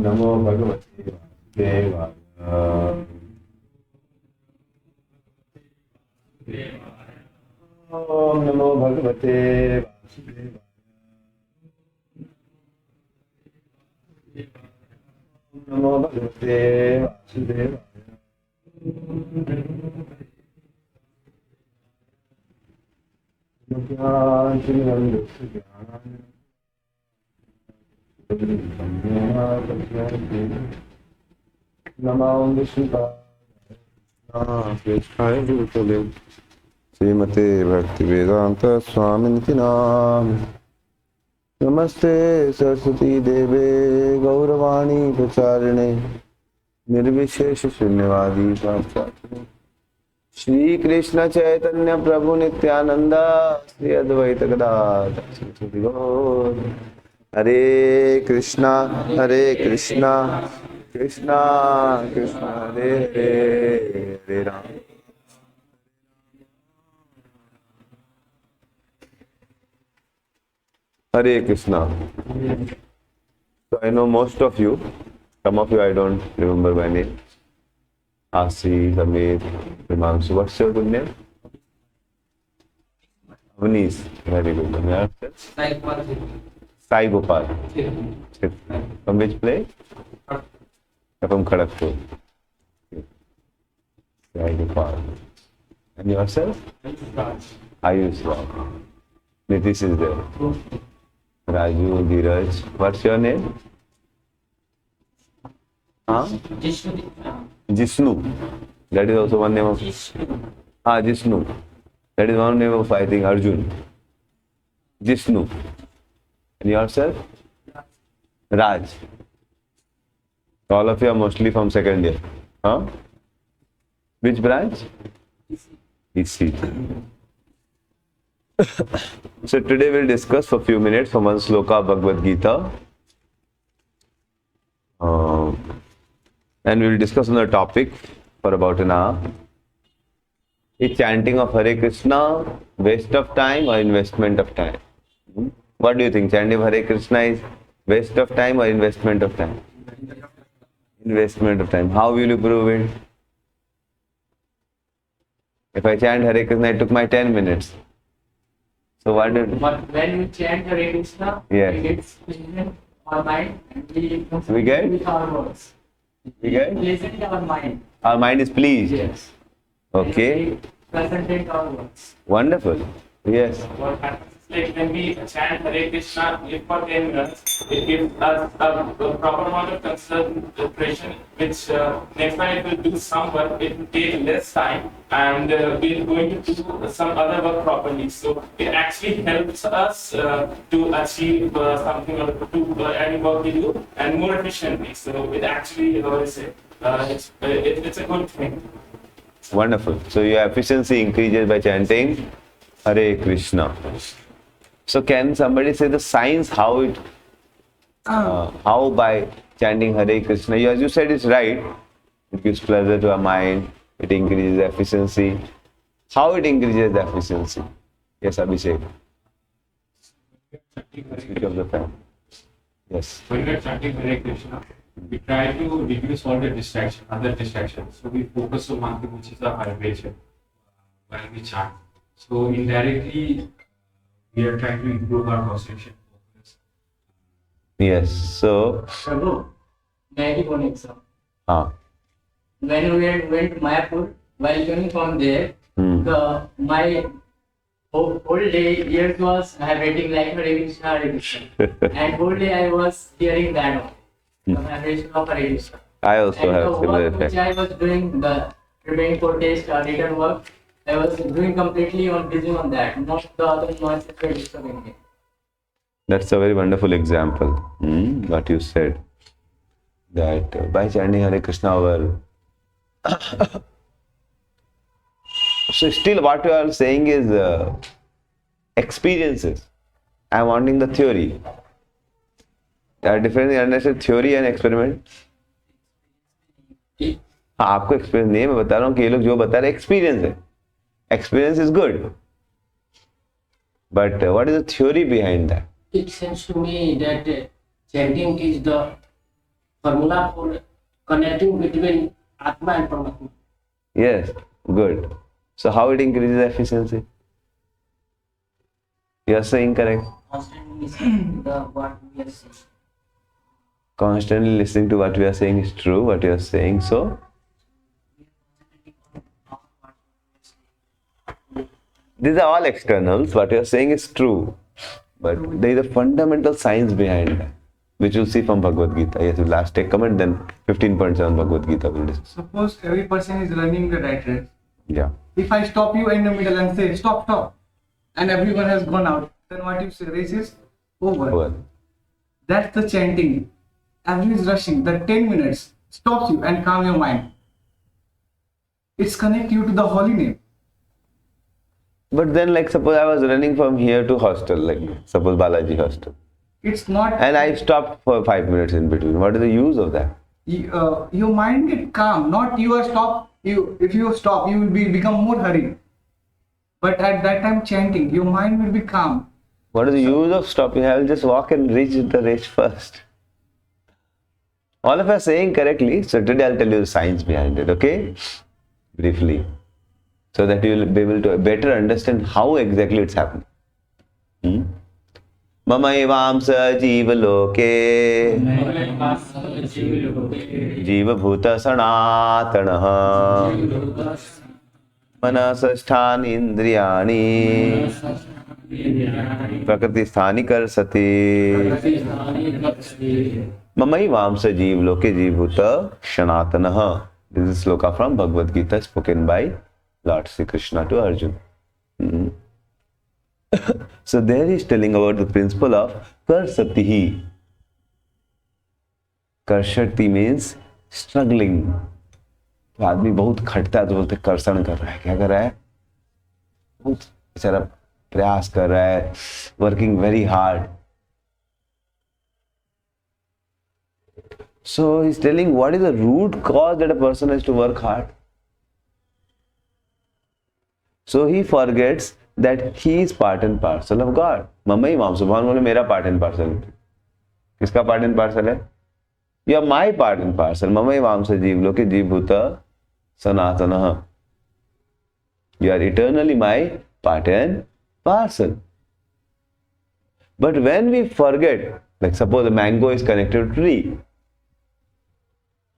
नमो भगवते वासुदेवाय। ओम नमो भगवते वासुदेवाय। नमो भगवते वासुदेवाय। नमो विष्णुपादाय श्रीमते भक्ति वेदांत स्वामिनिति नाम। नमस्ते सरस्वती देवे गौरवाणी प्रचारिणे निर्विशेष शून्यवादी पाश्चात्य। श्री कृष्ण चैतन्य प्रभु नित्यानंद श्री अद्वैत गदाधर। हरे कृष्णा कृष्णा कृष्णा हरे हरे, हरे Ram. Hare Krishna. So I know most of you. Some of you I don't remember my name. Asi, Samir, Himanshu. What's your good name? Avnish. Very good. And yourself? Sai Gopal. From which place? From Kharagpur. Sai Gopal. And yourself? Ayush Raj. Nitish is there. Raju, Dheeraj. What's your name? Huh? Jishnu. That is also one name of... Jishnu. That is one name of, I think, Arjun. Jishnu. And yourself? Raj. So all of you are mostly from second year. Huh? Which branch? EC. So today we'll discuss for a few minutes from one sloka of Bhagavad Gita. And we'll discuss on the topic for about an hour. Is chanting of Hare Krishna waste of time or investment of time? What do you think? Chanting of Hare Krishna is waste of time or investment of time? Investment of time. How will you prove it? If I chant Hare Krishna, it took my 10 minutes. So what do you... But when we chant Hare Krishna, yes, we get pleasant our mind and we get with our words. We get Pleasant our mind. Our mind is pleased. Yes. Okay. And we concentrate our words. Wonderful. Yes. What happens is like when we chant Hare Krishna for 10 minutes, it gives us a proper amount of concentration, which next time it will do some work, it will take less time, and we're going to do some other work properly. So it actually helps us to achieve something or to do any work we do and more efficiently. So it actually, how do I say, it's a good thing. Wonderful. So your efficiency increases by chanting Hare Krishna. So can somebody say the science how it, how by chanting Hare Krishna? As you said, it's right. It gives pleasure to our mind. It increases efficiency. How it increases the efficiency? Yes, Abhishek. Switch off the fan. Yes. When we are chanting Hare Krishna, we try to reduce all the other distractions. So we focus on one thing, which is our vibration while we chant. So indirectly, we are trying to improve our concentration. Yes. So. Prabhu, may I give one example? When we went to Mayapur, while coming from there, my whole day ears was vibrating like Hare Krishna, Hare Krishna. And whole day I was hearing that the vibration of Hare Krishna. I also have similar effect. Which I was doing, the preparing for test or written work, I was doing completely on busy on that, not the other noises were disturbing me. That's a very wonderful example. What you said, that by chanting Hare Krishna, our so still what you are saying is experiences. I am wanting the theory. There are different understand theory and experiment. आपको experience नहीं है, मैं बता रहा हूँ कि ये लोग जो बता रहे हैं एक्सपीरियंस है. Experience is good, but what is the theory behind that? It seems to me that chanting is the formula for connecting between Atma and Paramatma. Yes, good. So how it increases efficiency? You are saying correct. Constantly listening to what we are saying. Constantly listening to what we are saying is true. What you are saying, so these are all externals. What you are saying is true, but there is a fundamental science behind that, which you'll see from Bhagavad Gita. Yes, we'll last take comment, then 15 points on Bhagavad Gita will discuss. Suppose every person is running the right race. Yeah. If I stop you in the middle and say stop, stop, and everyone has gone out, then what you say? Race is over. Well, That's the chanting. Everyone is rushing. The 10 minutes stops you and calm your mind. It's connect you to the holy name. but then, like, suppose I was running from here to hostel, like, suppose Balaji hostel, It's not. and I stopped for 5 minutes in between. What is the use of that? Your mind get calm. Not you are stop. If you stop, you will become more hurried. But at that time chanting, your mind will be calm. What is the use of stopping? I will just walk and reach the race first. All of us saying correctly, so today I'll tell you the science behind it, okay? Briefly. So that you will be able to better understand how exactly it's happening. Mama evamsa jiva loke jiva bhuta sanatanaha manasasthani indriyani prakriti sthani karsati mamai vamsa jeev loke jeevbhuta shanatanaha. This is sloka from Bhagavad Gita spoken by Lord Sri Krishna to Arjuna. So there he is telling about the principle of karsatihi. Karshati means struggling. तो आदमी बहुत खटता है तो बोलते कर्षण कर रहा है. क्या कर रहा है? बहुत बेचारा प्रयास कर रहा है, working very hard. So he's telling what is the root cause that a person has to work hard. So he forgets that he is part and parcel of God. Mamai Vamsa. भगवान बोले मेरा part and parcel. किसका part and parcel है? You are my part and parcel. Mamai Vamsa Jeev Loke Jeev Bhuta Sanatanaha. You are eternally my part and parcel. But when we forget, like suppose a mango is connected to a tree.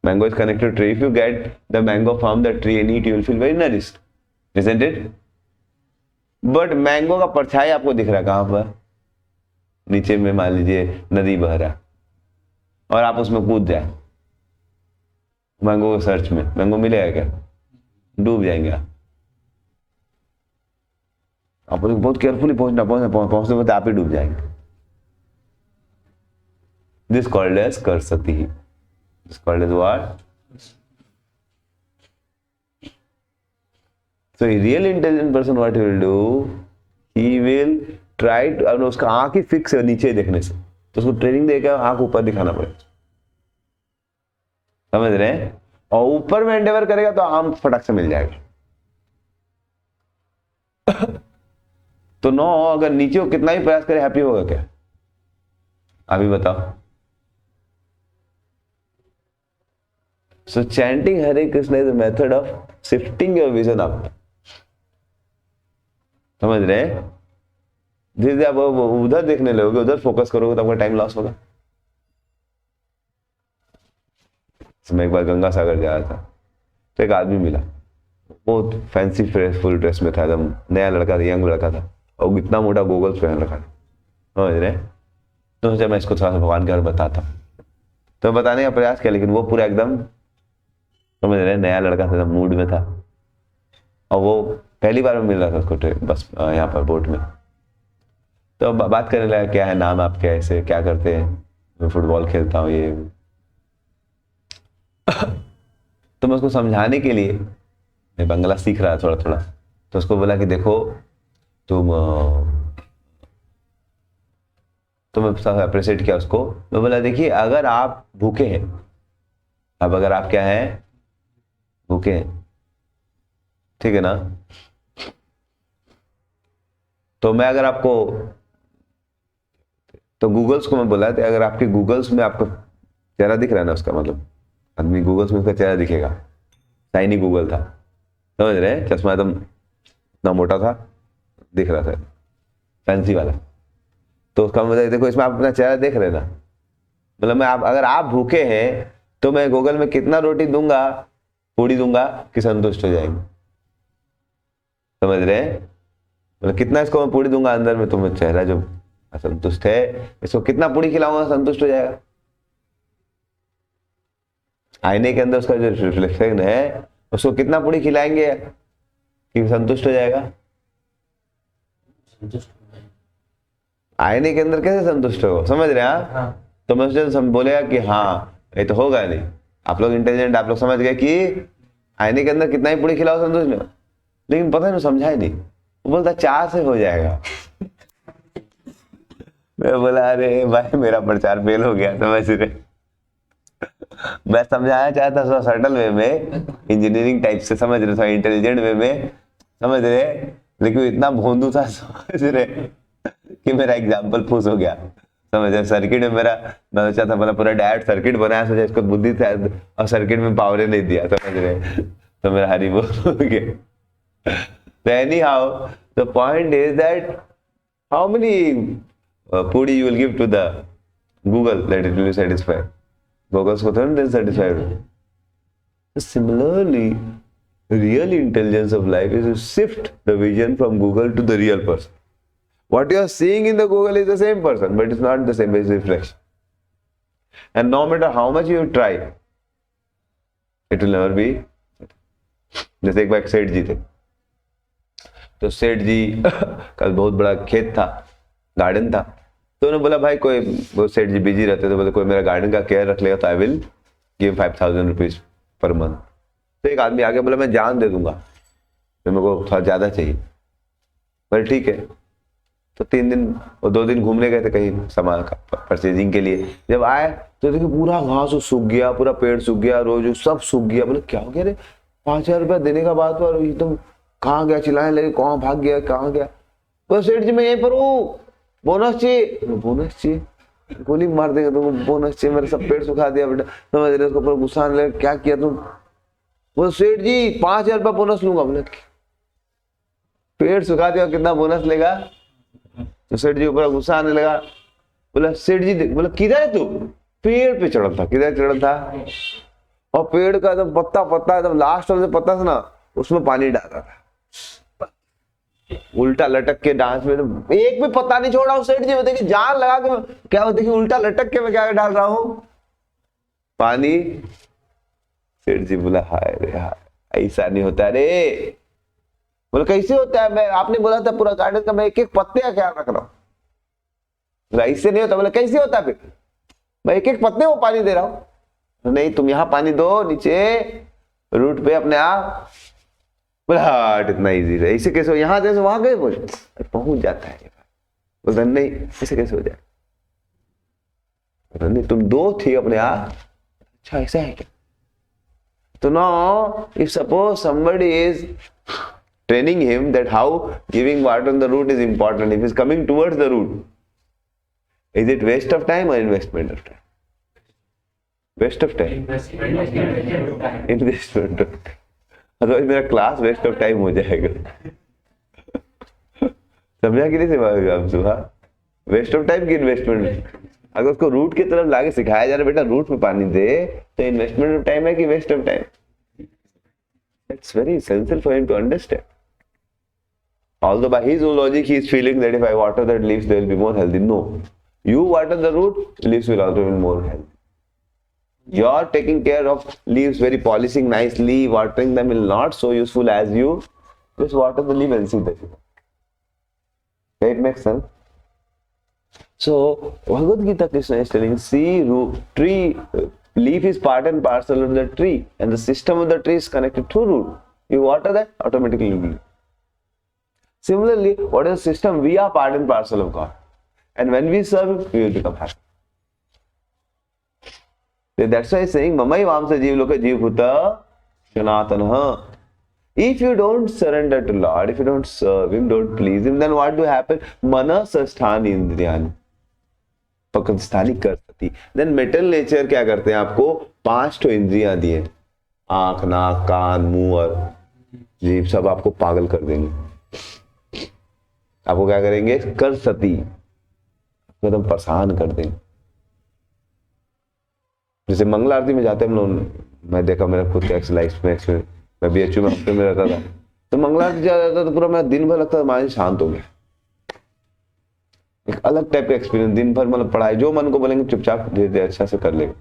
Mango is connected to a tree. If you get the mango from the tree and eat, you will feel very nourished. Isn't it? But mango का परछाई आपको दिख रहा है कहां पर? नीचे में मान लीजिए नदी बह रहा है और आप उसमें कूद जाए मैंगो को सर्च में, मैंगो मिलेगा क्या? डूब जाएंगे आप बहुत केयरफुली पहुंचते वक्त आप ही डूब जाएंगे. दिस कॉल्ड एज करसती. This called as what? So a real intelligent person, what he will do? He will try to, अब उसका आँख ही फिक्स है नीचे देखने से, तो उसको ट्रेनिंग देकर आँख ऊपर दिखाना पड़ेगा. समझ रहे हैं? और ऊपर में एंडेवर करेगा तो आम फटाक से मिल जाएगा. तो नो, अगर नीचे वो कितना भी प्रयास करे, हैप्पी होगा क्या? अभी बताओ. So chanting Hare Krishna is a method of shifting your vision up. समझ रहे हैं? धीरे धीरे आप उधर देखने लगोगे, उधर फोकस करोगे तो आपका टाइम लॉस होगा. मैं एक बार गंगा सागर जा रहा था तो एक आदमी मिला, बहुत फैंसी फुल ड्रेस में था, एकदम नया लड़का था, यंग लड़का था, और इतना मोटा गोगल्स पहन रखा था. समझ रहे हैं? तो सोचा मैं इसको थोड़ा सा भगवान के बारे में बताता हूँ. तो बताने का प्रयास किया, लेकिन वो पूरा एकदम, समझ रहे हैं, नया लड़का था, मूड में था, और वो पहली बार में मिल रहा था उसको बस यहाँ पर बोट में. तो बात करने लगा, क्या है नाम आपके, ऐसे क्या करते हैं? मैं फुटबॉल खेलता हूँ ये. तो मैं उसको समझाने के लिए, मैं बंगला सीख रहा थोड़ा थोड़ा, तो उसको बोला कि देखो तुम, तो मैं अप्रिशिएट किया उसको. मैं बोला देखिए, अगर आप भूखे हैं, अब अगर आप क्या हैं, भूखे हैं, ठीक है ना, तो मैं अगर आपको, तो गूगल्स को मैं बोला था, अगर आपके गूगल्स में आपको चेहरा दिख रहा है ना उसका, मतलब आदमी गूगल्स में उसका चेहरा दिखेगा। शाइनी गूगल था, समझ रहे हैं, चश्मा एकदम इतना मोटा था, दिख रहा था फैंसी वाला। तो उसका मतलब देखो इसमें आप अपना चेहरा देख रहे हैं ना, मतलब मैं अगर आप भूखे हैं तो मैं गूगल में कितना रोटी दूंगा, पूड़ी दूंगा कि संतुष्ट हो जाएंगे, समझ रहे हैं, मतलब कितना इसको मैं पूड़ी दूंगा अंदर में, तो मैं चेहरा जो असंतुष्ट है इसको कितना पूड़ी खिलाऊंगा संतुष्ट हो जाएगा। आईने के अंदर उसका जो रिफ्लेक्शन है उसको कितना पूड़ी खिलाएंगे कि संतुष्ट हो जाएगा। आईने के अंदर कैसे संतुष्ट हो, समझ रहे हैं हाँ? तो मैं उससे बोलेगा कि हाँ ये तो होगा नहीं। आप लोग इंटेलिजेंट, आप लोग समझ गए कि आईने के अंदर कितना ही पूड़ी खिलाओ संतुष्ट नहीं, लेकिन पता नहीं समझा ही नहीं, वो बोलता 4 से हो जाएगा। मैं बोला अरे भाई मेरा प्रचार फेल हो गया, समझ रहे, मैं समझाना चाहता था सटल वे में, इंजीनियरिंग टाइप से, समझ रहे, थोड़ा इंटेलिजेंट वे में, समझ रहे, लेकिन इतना भोंदू था, समझ रहे, कि मेरा एग्जाम्पल फूस हो गया, समझ रहे। सर्किट में मेरा, मैं सोचा था मतलब पूरा डायरेक्ट सर्किट बनाया, सोचा इसको बुद्धि था, और सर्किट में पावर नहीं दिया, समझ रहे, तो मेरा हरी बोल हो गया। So anyhow, the point is that how many pudi you will give to the Google that it will be satisfied. Google's ko thodi satisfied. Similarly, real intelligence of life is to shift the vision from Google to the real person. What you are seeing in the Google is the same person, but it's not the same as reflection. And no matter how much you try, it will never be. जैसे एक बार सेठ जी थे, तो सेठ जी का बहुत बड़ा खेत था, गार्डन था, तो उन्होंने बोला भाई कोई, वो सेठ जी बिजी रहते तो बोले कोई मेरा गार्डन का केयर रख लेगा तो I will give 5,000 rupees per month. तो एक आदमी आगे बोला मैं जान दे दूंगा, तो मेरे को थोड़ा ज्यादा चाहिए। बोले ठीक है। तो 3 दिन और 2 दिन घूमने गए थे कहीं सामान का परचेजिंग के लिए। जब आए तो देखिए पूरा घास सूख गया, पूरा पेड़ सूख गया, रोज सब सूख गया। बोले क्या हो गया रे, 5,000 रुपया देने का बात हुआ, एकदम कहाँ गया, चिल्लाने लगे कहाँ भाग गया, कहाँ गया। तो सेठ जी मैं यहीं पर हूँ, बोनस चाहिए। बोनस चाहिए, गोली मार देंगे तुमको, बोनस चाहिए, मेरे सब पेड़ सुखा दिया बेटा, समझ रहे, उसको ऊपर गुस्सा आने लगा, क्या किया तुम। वो सेठ जी 5,000 रुपया बोनस लूंगा। बोले पेड़ सुखा दिया, कितना बोनस लेगा। तो सेठ जी ऊपर गुस्सा आने लगा। बोला सेठ जी, बोला किधर है तू। पेड़ पे चढ़ा था। किधर चढ़ा था, और पेड़ का एकदम पत्ता पत्ता एकदम लास्ट वाला पत्ता था ना, उसमें पानी डाल रहा था, उल्टा लटक के डांस में, तो एक भी पत्ता नहीं छोड़ा उस सेठ जी। में देखिए जान लगा के, क्या देखिए उल्टा लटक के मैं क्या डाल रहा हूं पानी। सेठ जी बोला हाय रे हाय, ऐसा नहीं होता रे। बोले कैसे होता है, मैं आपने बोला था पूरा गार्डन का मैं एक एक पत्ते का ख्याल रख रहा हूँ। ऐसे नहीं होता। बोले कैसे होता है, फिर मैं एक एक पत्ते को पानी दे रहा हूँ। नहीं तुम यहाँ पानी दो नीचे रूट पे अपने आप। बोला हाँ इतना इजी है, ऐसे कैसे हो, यहाँ जैसे वहां गए बोल पहुंच जाता है। बोलता नहीं ऐसे कैसे हो जाए। नहीं तुम 2 थी अपने आप। अच्छा ऐसा है क्या। तो know if suppose somebody is training him that how giving water on the root is important, if he's coming towards the root, is it waste of time or investment of time? Waste of time. Investment of time. Otherwise मेरा class waste of time हो जाएगा। समझा कि नहीं समझा आप सुहा, waste of time की investment. अगर उसको रूट की तरफ लाके सिखाया जा रहा है बेटा रूट में पानी दे, तो इन्वेस्टमेंट ऑफ टाइम है कि waste of time. It's very essential for him to understand. Although by his own logic he is feeling that if I water that leaves they will be more healthy. No, you water the root, leaves will also be more healthy. You are taking care of leaves, very polishing nicely, watering them will not so useful as you just water the leaf and see that. It makes sense. So Bhagavad Gita Krishna is telling, see root, tree, leaf is part and parcel of the tree, and the system of the tree is connected to root. You water that, automatically you will. Similarly, what is the system? We are part and parcel of God, and when we serve Him, we will become happy. That's why he's saying, Mamai Vamsa Jeev Loka Jeev Bhuta Sanatana. If you don't surrender to Lord, if you don't serve Him, don't please Him, then what do happen? Manasasthani Indriyani. Pakasthani kar sakte. शक्ति। Then metal nature क्या करते हैं, आपको 5 तो इंद्रियां दी हैं, आंख, नाक, कान, मुंह और जीभ, सब आपको पागल कर देंगे। आपको क्या करेंगे, कर सती, एकदम परेशान कर देंगे। जैसे मंगल आरती में जाते हैं हम लोग, मैं देखा मेरा खुद का लाइफ में, मैं बीएचयू में हफ्ते में रहता था, तो मंगल आरती जाता था तो पूरा मैं दिन भर लगता था माइंड शांत हो गया। एक अलग टाइप का एक्सपीरियंस, दिन भर मतलब पढ़ाई जो मन को बोलेंगे चुपचाप धीरे धीरे अच्छा से कर लेगा,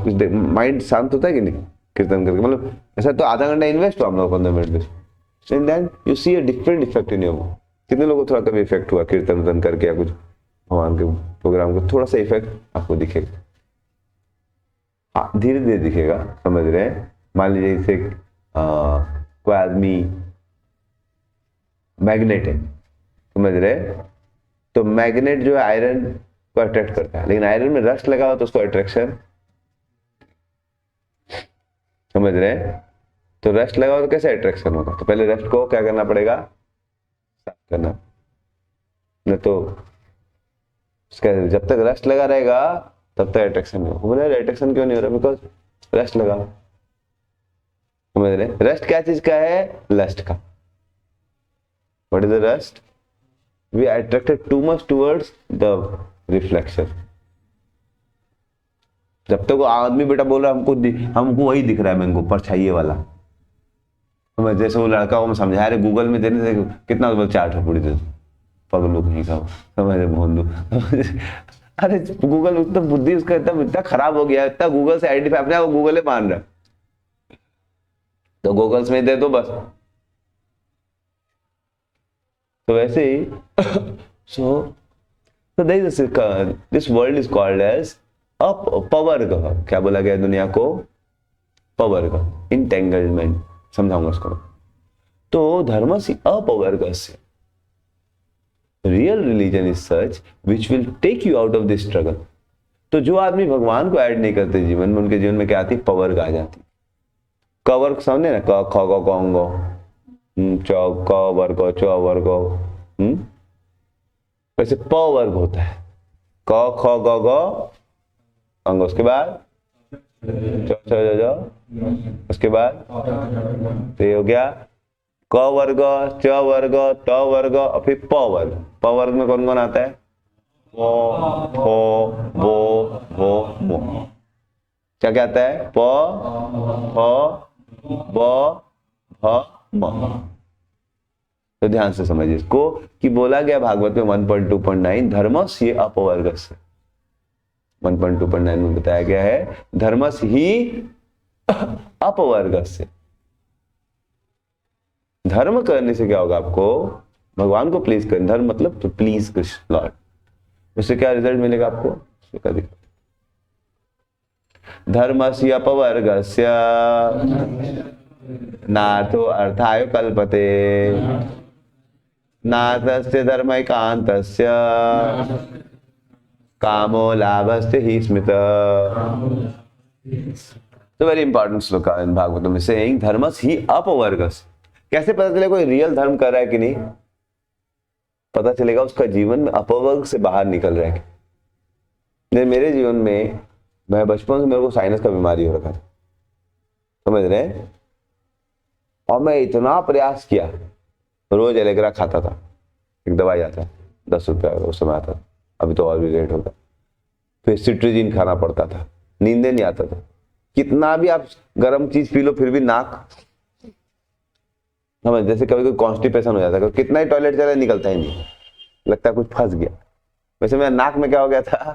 कुछ माइंड शांत होता है कि नहीं कीर्तन करके। मतलब ऐसा तो आधा घंटा इन्वेस्ट हो हम लोग 15 मिनट में, then you see a different effect in your. कितने लोगों को थोड़ा कभी इफेक्ट हुआ कीर्तन उर्तन करके या कुछ भगवान के प्रोग्राम को, थोड़ा सा इफेक्ट आपको दिखेगा, धीरे धीरे दिखेगा, समझ रहे हैं। मान लीजिए जैसे कोई आदमी मैग्नेट है, समझ रहे, तो मैग्नेट जो है आयरन को अट्रैक्ट करता है, लेकिन आयरन में रस्ट लगा हो तो उसको अट्रैक्शन, समझ रहे हैं। तो रस्ट लगा हो तो कैसे अट्रैक्शन होगा, तो पहले रस्ट को क्या करना पड़ेगा, साफ करना, नहीं तो उसका जब तक रस्ट लगा रहेगा तब तक अट्रैक्शन नहीं होगा। बोले अट्रैक्शन क्यों नहीं हो रहा, बिकॉज रस्ट लगा, समझ रहे। रस्ट क्या चीज का है, लस्ट का। What is the rust, we are attracted too much towards the reflection. जब तक वो आदमी बेटा बोल रहा है हमको वही दिख रहा है, मेरे को परछाइये वाला, तो जैसे वो लड़का को मैं समझा रहे गूगल में देने से कितना 4 ठोपड़ी दे पगलू कहीं का, समझ भोंदू। अरे गूगल उतना बुद्धि उसका इतना खराब हो गया, इतना गूगल से आइडेंटिफाई, अपने आप गूगल ही मान रहा, तो गूगल्स में दे दो बस। तो वैसे ही so this world is called as अपवर्ग। क्या बोला गया दुनिया को, पवर्ग, इंटेंगलमेंट, समझाऊंगा उसको। तो धर्म से अपवर्ग से, real religion is such which will take you out of this struggle. तो जो आदमी भगवान को ऐड नहीं करते जीवन में, उनके जीवन में क्या आती, पवर्ग आ जाती। कवर्ग समझे ना, क ख ग ग ग च क वर्ग च वर्ग, वैसे प वर्ग होता है, क ख ग ग अंग, उसके बाद च छ ज ज, उसके बाद तो ये हो गया क वर्ग, च वर्ग, ट वर्ग और फिर प वर्ग। प वर्ग में कौन कौन आता है, पो, फो, वो, भो, मो। क्या क्या आता है, प, फ, ब, भ, म। तो ध्यान से समझिए इसको कि बोला गया भागवत में 1.2.9 धर्मस ये अपवर्ग से, 1.2.9 में बताया गया है धर्मस ही अपवर्ग से। धर्म करने से क्या होगा, आपको भगवान को प्लीज करना, धर्म मतलब तो प्लीज कृष्ण लॉर्ड, उससे क्या रिजल्ट मिलेगा आपको, धर्मस्य अपवर्गस्य नातो अर्थाय कल्पते नातस्य धर्मैकान्तस्य कामो लाभस्य हि स्मृत। तो वेरी इंपॉर्टेंट श्लोक इन भागवत में सेइंग धर्मस्य ही अपवर्गस्य। कैसे पता चलेगा कोई रियल धर्म कर रहा है कि नहीं, पता चलेगा उसका जीवन में अपवर्ग से बाहर निकल रहा है। मेरे जीवन में, मैं बचपन से मेरे को साइनस का बीमारी हो रखा था, समझ रहे हैं, और मैं इतना प्रयास किया, रोज एलेग्रा खाता था, एक दवाई आता 10 रुपया उस समय आता था, अभी तो और भी रेट होता। फिर सिट्रिजिन खाना पड़ता था, नींदे नहीं आता था, कितना भी आप गर्म चीज पी लो फिर भी नाक, समझ, जैसे कभी कोई कॉन्स्टिपेशन हो जाता है, कितना ही टॉयलेट चला निकलता ही नहीं, लगता है कुछ फंस गया। वैसे मेरा नाक में क्या हो गया था,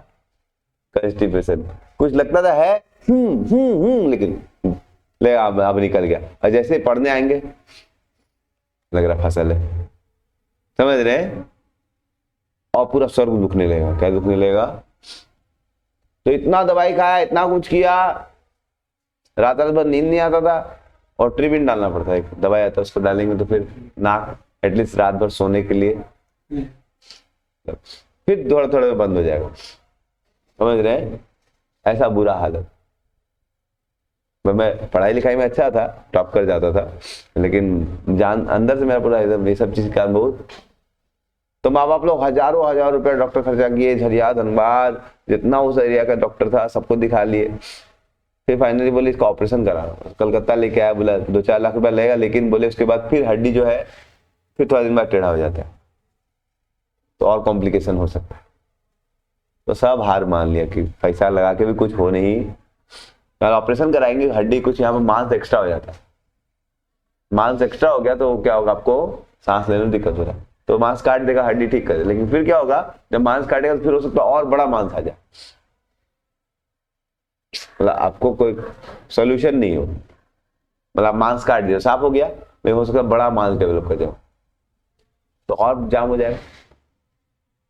कॉन्स्टिपेशन, कुछ लगता था है लेकिन ले अब निकल गया, और जैसे पढ़ने आएंगे लग रहा फसल है, समझ रहे, और पूरा सर दुखने लगेगा। क्या दुखने लगेगा, तो इतना दवाई खाया, इतना कुछ किया, रात भर नींद नहीं आता था, और ट्रीटमेंट डालना पड़ता है, दवाई आता है उसको डालेंगे तो फिर नाक एटलीस्ट रात भर सोने के लिए, फिर थोड़ा थोड़ा बंद हो जाएगा, समझ रहे, ऐसा बुरा हालत। मैं पढ़ाई लिखाई में अच्छा था, टॉप कर जाता था, लेकिन जान अंदर से मेरा पूरा एकदम ये सब चीज का बहुत तो माँ बाप लोग हजारों हजार रुपया डॉक्टर खर्चा किए, झरिया धनबाद जितना उस एरिया का डॉक्टर था सबको दिखा लिए। फिर फाइनली बोले इसका ऑपरेशन करा, कलकत्ता लेके आया, बोला 2-4 लाख रुपया लगेगा, लेकिन बोले उसके बाद फिर हड्डी जो है फिर थोड़ा दिन बाद टेढ़ा हो जाता है, तो और कॉम्प्लिकेशन हो सकता है। तो सब हार मान लिया कि पैसा लगा के भी कुछ हो नहीं, अगर ऑपरेशन कराएंगे हड्डी कुछ यहाँ पर मांस एक्स्ट्रा हो जाता है, मांस एक्स्ट्रा हो गया तो क्या होगा, आपको सांस लेने में दिक्कत हो रहा है, तो मांस काट देगा, हड्डी ठीक कर दे, लेकिन फिर क्या होगा, जब मांस काटेगा तो फिर हो सकता है और बड़ा मांस आ जाए, मतलब आपको कोई सोल्यूशन नहीं हो, मतलब मांस काट दिया साफ हो गया, लेकिन हो सकता है बड़ा मांस डेवलप कर जाओ तो और जाम हो जाएगा।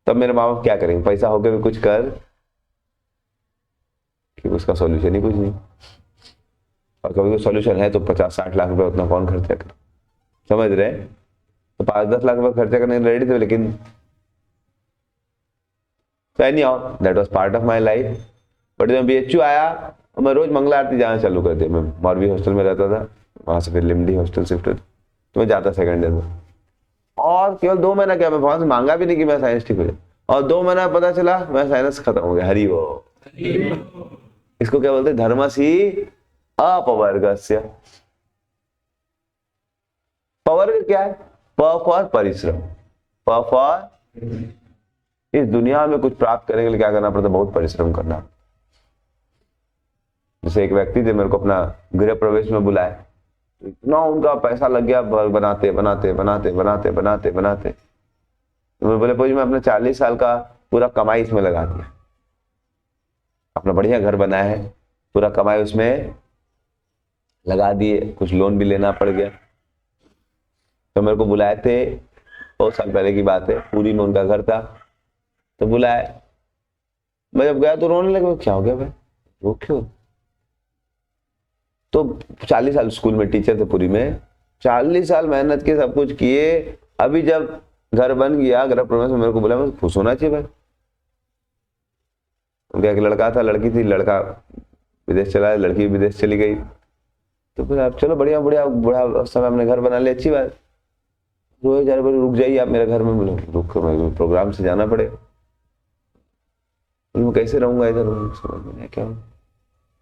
तब मेरे माँ बाप क्या करेंगे, पैसा होके भी कुछ कर कि उसका सोल्यूशन ही कुछ नहीं, और कभी कोई सोल्यूशन है तो 50-60 लाख रुपए उतना कौन खर्चा करे, समझ रहे हैं? तो 5-10 लाख रुपए खर्चा करने रेडी थे, लेकिन that was part of my life. But जब BHU आया तो मैं रोज मंगला आरती जाना चालू कर दिया। मैं मॉरबी हॉस्टल में रहता था, वहां से फिर लिमडी हॉस्टल शिफ्ट हुआ, तो मैं जाता सेकंड डे में, और केवल 2 महीना क्या, मैं वहां से मांगा भी नहीं कि मैं साइंस ठीक हो जाए, और 2 महीना पता चला मैं साइंस खत्म हो गया। हरि वो, इसको क्या बोलते, धर्मसी अपवर्गस्य। पवर्ग क्या है, प फॉर परिश्रम, प फॉर इस दुनिया में कुछ प्राप्त करने के लिए क्या करना पड़ता है, बहुत परिश्रम करना। जैसे एक व्यक्ति थे, मेरे को अपना गृह प्रवेश में बुलाए, तो इतना उनका पैसा लग गया बनाते बनाते बनाते बनाते बनाते बनाते, तो मैं बोले मैं अपने 40 साल का पूरा कमाई इसमें लगा दिया, अपना बढ़िया घर बनाया है, पूरा कमाई उसमें लगा दिए, कुछ लोन भी लेना पड़ गया। तो मेरे को बुलाए थे, बहुत साल पहले की बात है, पूरी में उनका घर था, तो बुलाए, मैं जब गया तो रोने लगे, क्या हो गया भाई, वो क्यों? तो 40 साल स्कूल में टीचर थे पूरी में, 40 साल मेहनत के सब कुछ किए, अभी जब घर बन गया, गृह प्रवेश में मेरे को बोला, मैं खुश होना चाहिए भाई। उनका एक लड़का था, लड़की थी, लड़का विदेश चला, लड़की विदेश चली गई, तो फिर आप चलो बढ़िया बढ़िया बड़ा समय हमने घर बना लिया, अच्छी बात। रोज जा रहे, रुक जाइए आप मेरे घर में, बोलो रुक, प्रोग्राम से जाना पड़े, मैं कैसे रहूंगा इधर, समझ में नहीं क्या।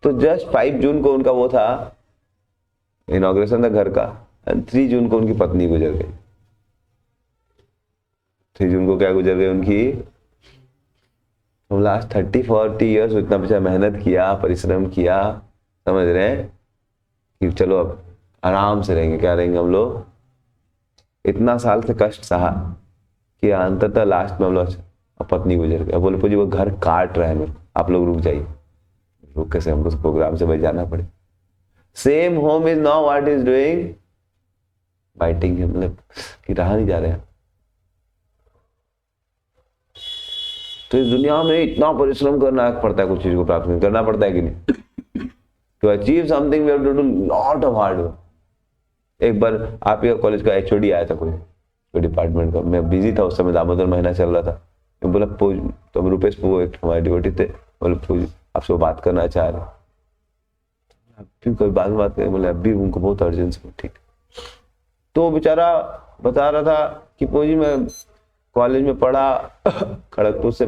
तो जस्ट 5 जून को उनका वो था, इनॉग्रेशन था घर का, 3 जून को उनकी पत्नी गुजर गई। 3 जून को क्या गुजर गई उनकी, हम लास्ट 30-40 ईयर्स इतना पीछे मेहनत किया, परिश्रम किया, समझ रहे हैं कि चलो अब आराम से रहेंगे, क्या रहेंगे हम लोग, इतना साल से कष्ट सहा कि अंततः लास्ट में हम लोग, पत्नी गुजर गई। बोले पूजी वो घर काट रहा है मेरे, आप लोग रुक जाइए। रुक कैसे, हमको प्रोग्राम से बच जाना पड़े। Same home is now what is doing, biting, मतलब कि रहा नहीं जा रहे हैं। तो इस दुनिया में इतना परिश्रम करना पड़ता है, कुछ चीज को प्राप्त करना पड़ता है कि नहीं। To achieve something we have to do lot of hard work. एक बार आप ही कॉलेज का HOD आया था, कोई डिपार्टमेंट का, मैं बिजी था उस समय, दामोदर महीना चल रहा था, मैं बोला पूज, तो रुपेश वो एक हमारे डिवोटी थे, बोले पूज आपसे बात करना चाह रहे, फिर कोई बात करें, बोले अभी उनको बहुत अर्जेंसी। ठीक, तो बेचारा बता रहा था कि पूजी मैं कॉलेज में पढ़ा, खड़गपुर से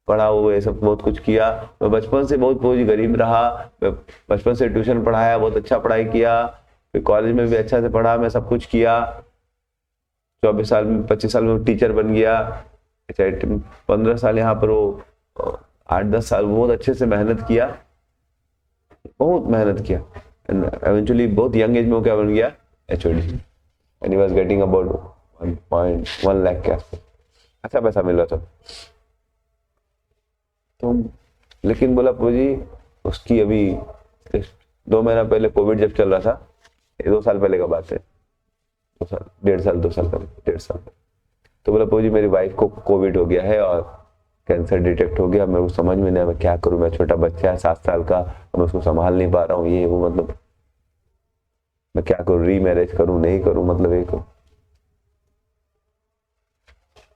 पढ़ा हुआ, ये सब बहुत कुछ किया, मैं बचपन से बहुत पूजी गरीब रहा, मैं बचपन से ट्यूशन पढ़ाया, बहुत अच्छा पढ़ाई किया, फिर कॉलेज में भी अच्छा से पढ़ा, मैं सब कुछ किया, 24 साल में 25 साल में टीचर बन गया, 15 साल यहाँ पर वो 8-10 साल बहुत अच्छे से मेहनत किया, बहुत मेहनत किया, एवेंचुअली बहुत यंग एज में वो क्या बन गया, HOD, and he was getting about 1.1 lakh के आसपास, अच्छा पैसा मिल रहा था। तो लेकिन बोला पूजी उसकी अभी 2 महीना पहले कोविड जब चल रहा था, 2 साल पहले का बात है, 2 साल 1.5 साल, तो बोला पूजी मेरी वाइफ को कोविड हो गया है और कैंसर डिटेक्ट हो गया, मेरे को समझ में नहीं आया मैं क्या करूं, मैं छोटा बच्चा है 7 साल का, मैं उसको संभाल नहीं पा रहा हूँ, ये वो, मतलब मैं क्या करूं, रीमैरिज करूं नहीं करूं, मतलब ये करूं।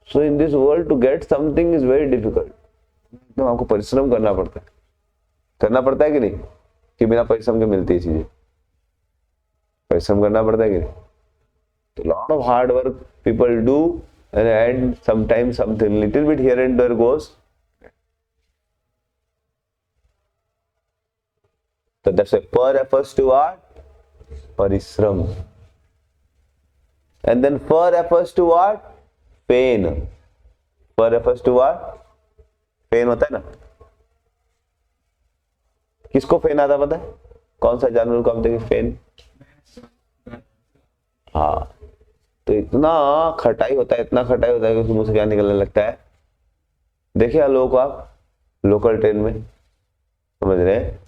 So in this world to get something is very difficult. तो आपको परिश्रम करना पड़ता है कि नहीं, कि बिना परिश्रम के मिलती है चीजें, परिश्रम करना पड़ता है कि नहीं। तो lot of hard work people do and sometimes something little bit here and there goes. So that's why per refers to what? Parishram. And then per refers to what? Pain. Per refers to what? Pain होता है ना. किसको pen आता पता है? कौन सा जानवर को हम देखें पेन? हाँ, तो इतना खटाई होता है, इतना खटाई होता है कि उसके मुंह से क्या निकलने लगता है. देखिए लोगों को आप लोकल ट्रेन में, समझ रहे हैं,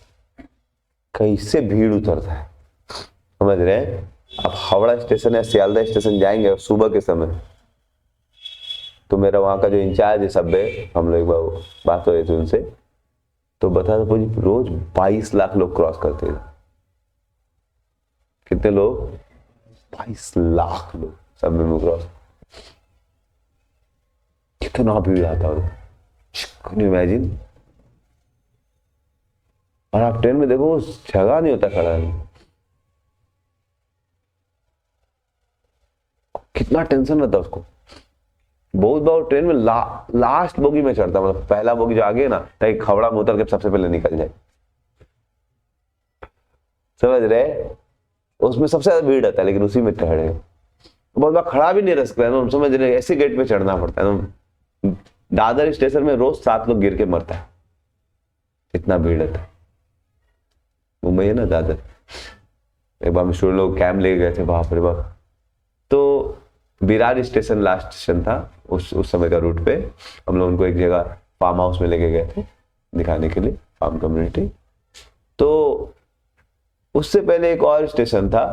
कैसे भीड़ उतरता है, समझ रहे हैं. आप हावड़ा स्टेशन या सियालदह स्टेशन जाएंगे सुबह के समय, तो मेरा वहाँ का जो इंचार्ज है सबवे, हम लोग एक बार बात हो रही थी उनसे, तो बता दो रोज 22 लाख लोग क्रॉस करते हैं. कितने लोग? 22 लाख लोग सबवे में क्रॉस. कितना भीड़ आता है, कैन यू इमेजिन. और आप ट्रेन में देखो जगह नहीं होता खड़ा है. कितना टेंशन रहता है उसको. बहुत बार ट्रेन में लास्ट बोगी में चढ़ता, मतलब पहला बोगी जो आगे है ना, ताकि खवड़ा में उतर के सबसे पहले निकल जाए. समझ रहे? उसमें सबसे ज्यादा भीड़ रहता है, लेकिन उसी में ठहरे. बहुत बार खड़ा भी नहीं रह सकता है ना, समझ रहे, ऐसे गेट पे चढ़ना पड़ता है ना. दादर स्टेशन में रोज 7 लोग गिर के मरता है, इतना भीड़ रहता है. मुंबई है ना दादर. एक बार मशहूर लोग कैंप ले गए थे, बाप रे बाप. तो विरार स्टेशन लास्ट स्टेशन था उस समय का रूट पे. हम लोग उनको एक जगह फार्म हाउस में लेके गए थे दिखाने के लिए, फार्म कम्युनिटी. तो उससे पहले एक और स्टेशन था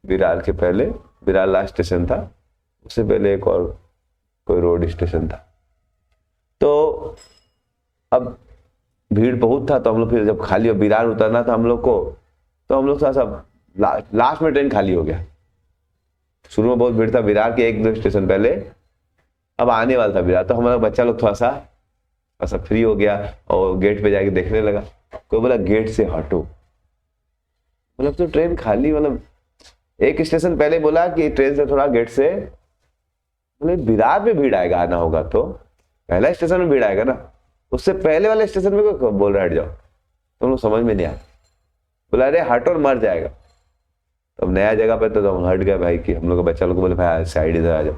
विरार के पहले, विरार लास्ट स्टेशन था, उससे पहले एक और कोई रोड स्टेशन था. तो अब भीड़ बहुत था, तो हम लोग फिर जब खाली विरार उतरना था हम लोग को, तो हम लोग थोड़ा सा लास्ट में ट्रेन खाली हो गया. शुरू में बहुत भीड़ था विरार के 1-2 स्टेशन पहले, अब आने वाला था विरार, तो हमारा बच्चा लोग थोड़ा सा फ्री हो गया और गेट पे जाके देखने लगा. कोई बोला गेट से हटो, मतलब तो ट्रेन खाली, मतलब एक स्टेशन पहले बोला कि ट्रेन से थोड़ा गेट से, मतलब विरार में भीड़ आएगा, आना होगा तो पहला स्टेशन में भीड़ आएगा ना, उससे पहले वाले स्टेशन में कोई बोल रहा हट जाओ, तो हम लोग समझ में नहीं आया. बोला अरे हट और मर जाएगा. तो नया जगह पे तो हम हट गए भाई, कि हम लोग का बच्चा लोग को बोले भाई साइड इधर आ जाओ.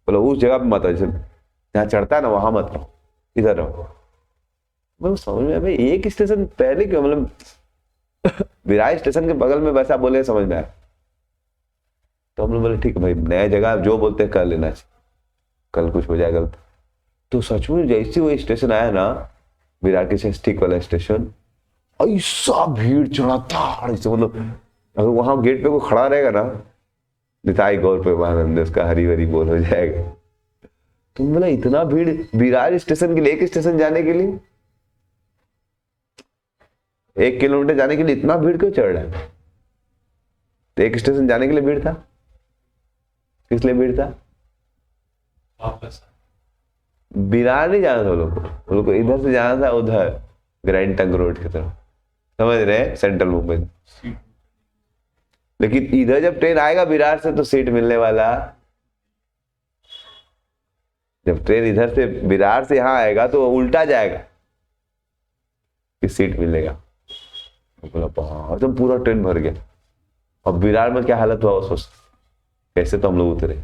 बोला उस जगह पे मत आओ, जहाँ चढ़ता है ना वहां मत रहो, इधर रहो. मतलब समझ में भाई एक स्टेशन पहले क्यों, मतलब विरार स्टेशन के बगल में वैसा बोले, समझ में आया. तो हम लोग बोले ठीक है भाई, नया जगह जो बोलते कर लेना चाहिए, कल कुछ हो जाएगा. तो सच में जैसे वो स्टेशन आया ना, विरार के ठीक वाला स्टेशन, ऐसा भीड़ चढ़ा था, मतलब अगर वहां गेट पे कोई खड़ा रहेगा ना, निताई गौर पे महानंद उसका हरी हरी बोल हो जाएगा. तो बोला इतना भीड़ विरार स्टेशन के लिए, एक स्टेशन जाने के लिए, 1 किलोमीटर जाने के लिए इतना भीड़ क्यों चढ़ रहा है? तो एक स्टेशन जाने के लिए भीड़ था, किस लिए भीड़ था? विरार नहीं जाना था वो लोग को इधर से जाना था, उधर ग्रैंड टंग रोड की तरफ, समझ रहे हैं, सेंट्रल मुंबई. लेकिन इधर जब ट्रेन आएगा विरार से, तो सीट मिलने वाला, जब ट्रेन इधर से विरार से यहाँ आएगा तो उल्टा जाएगा कि सीट मिलेगा. बोला तो पूरा ट्रेन भर गया. और विरार में क्या हालत हुआ वो सोच, कैसे तो हम लोग उतरे.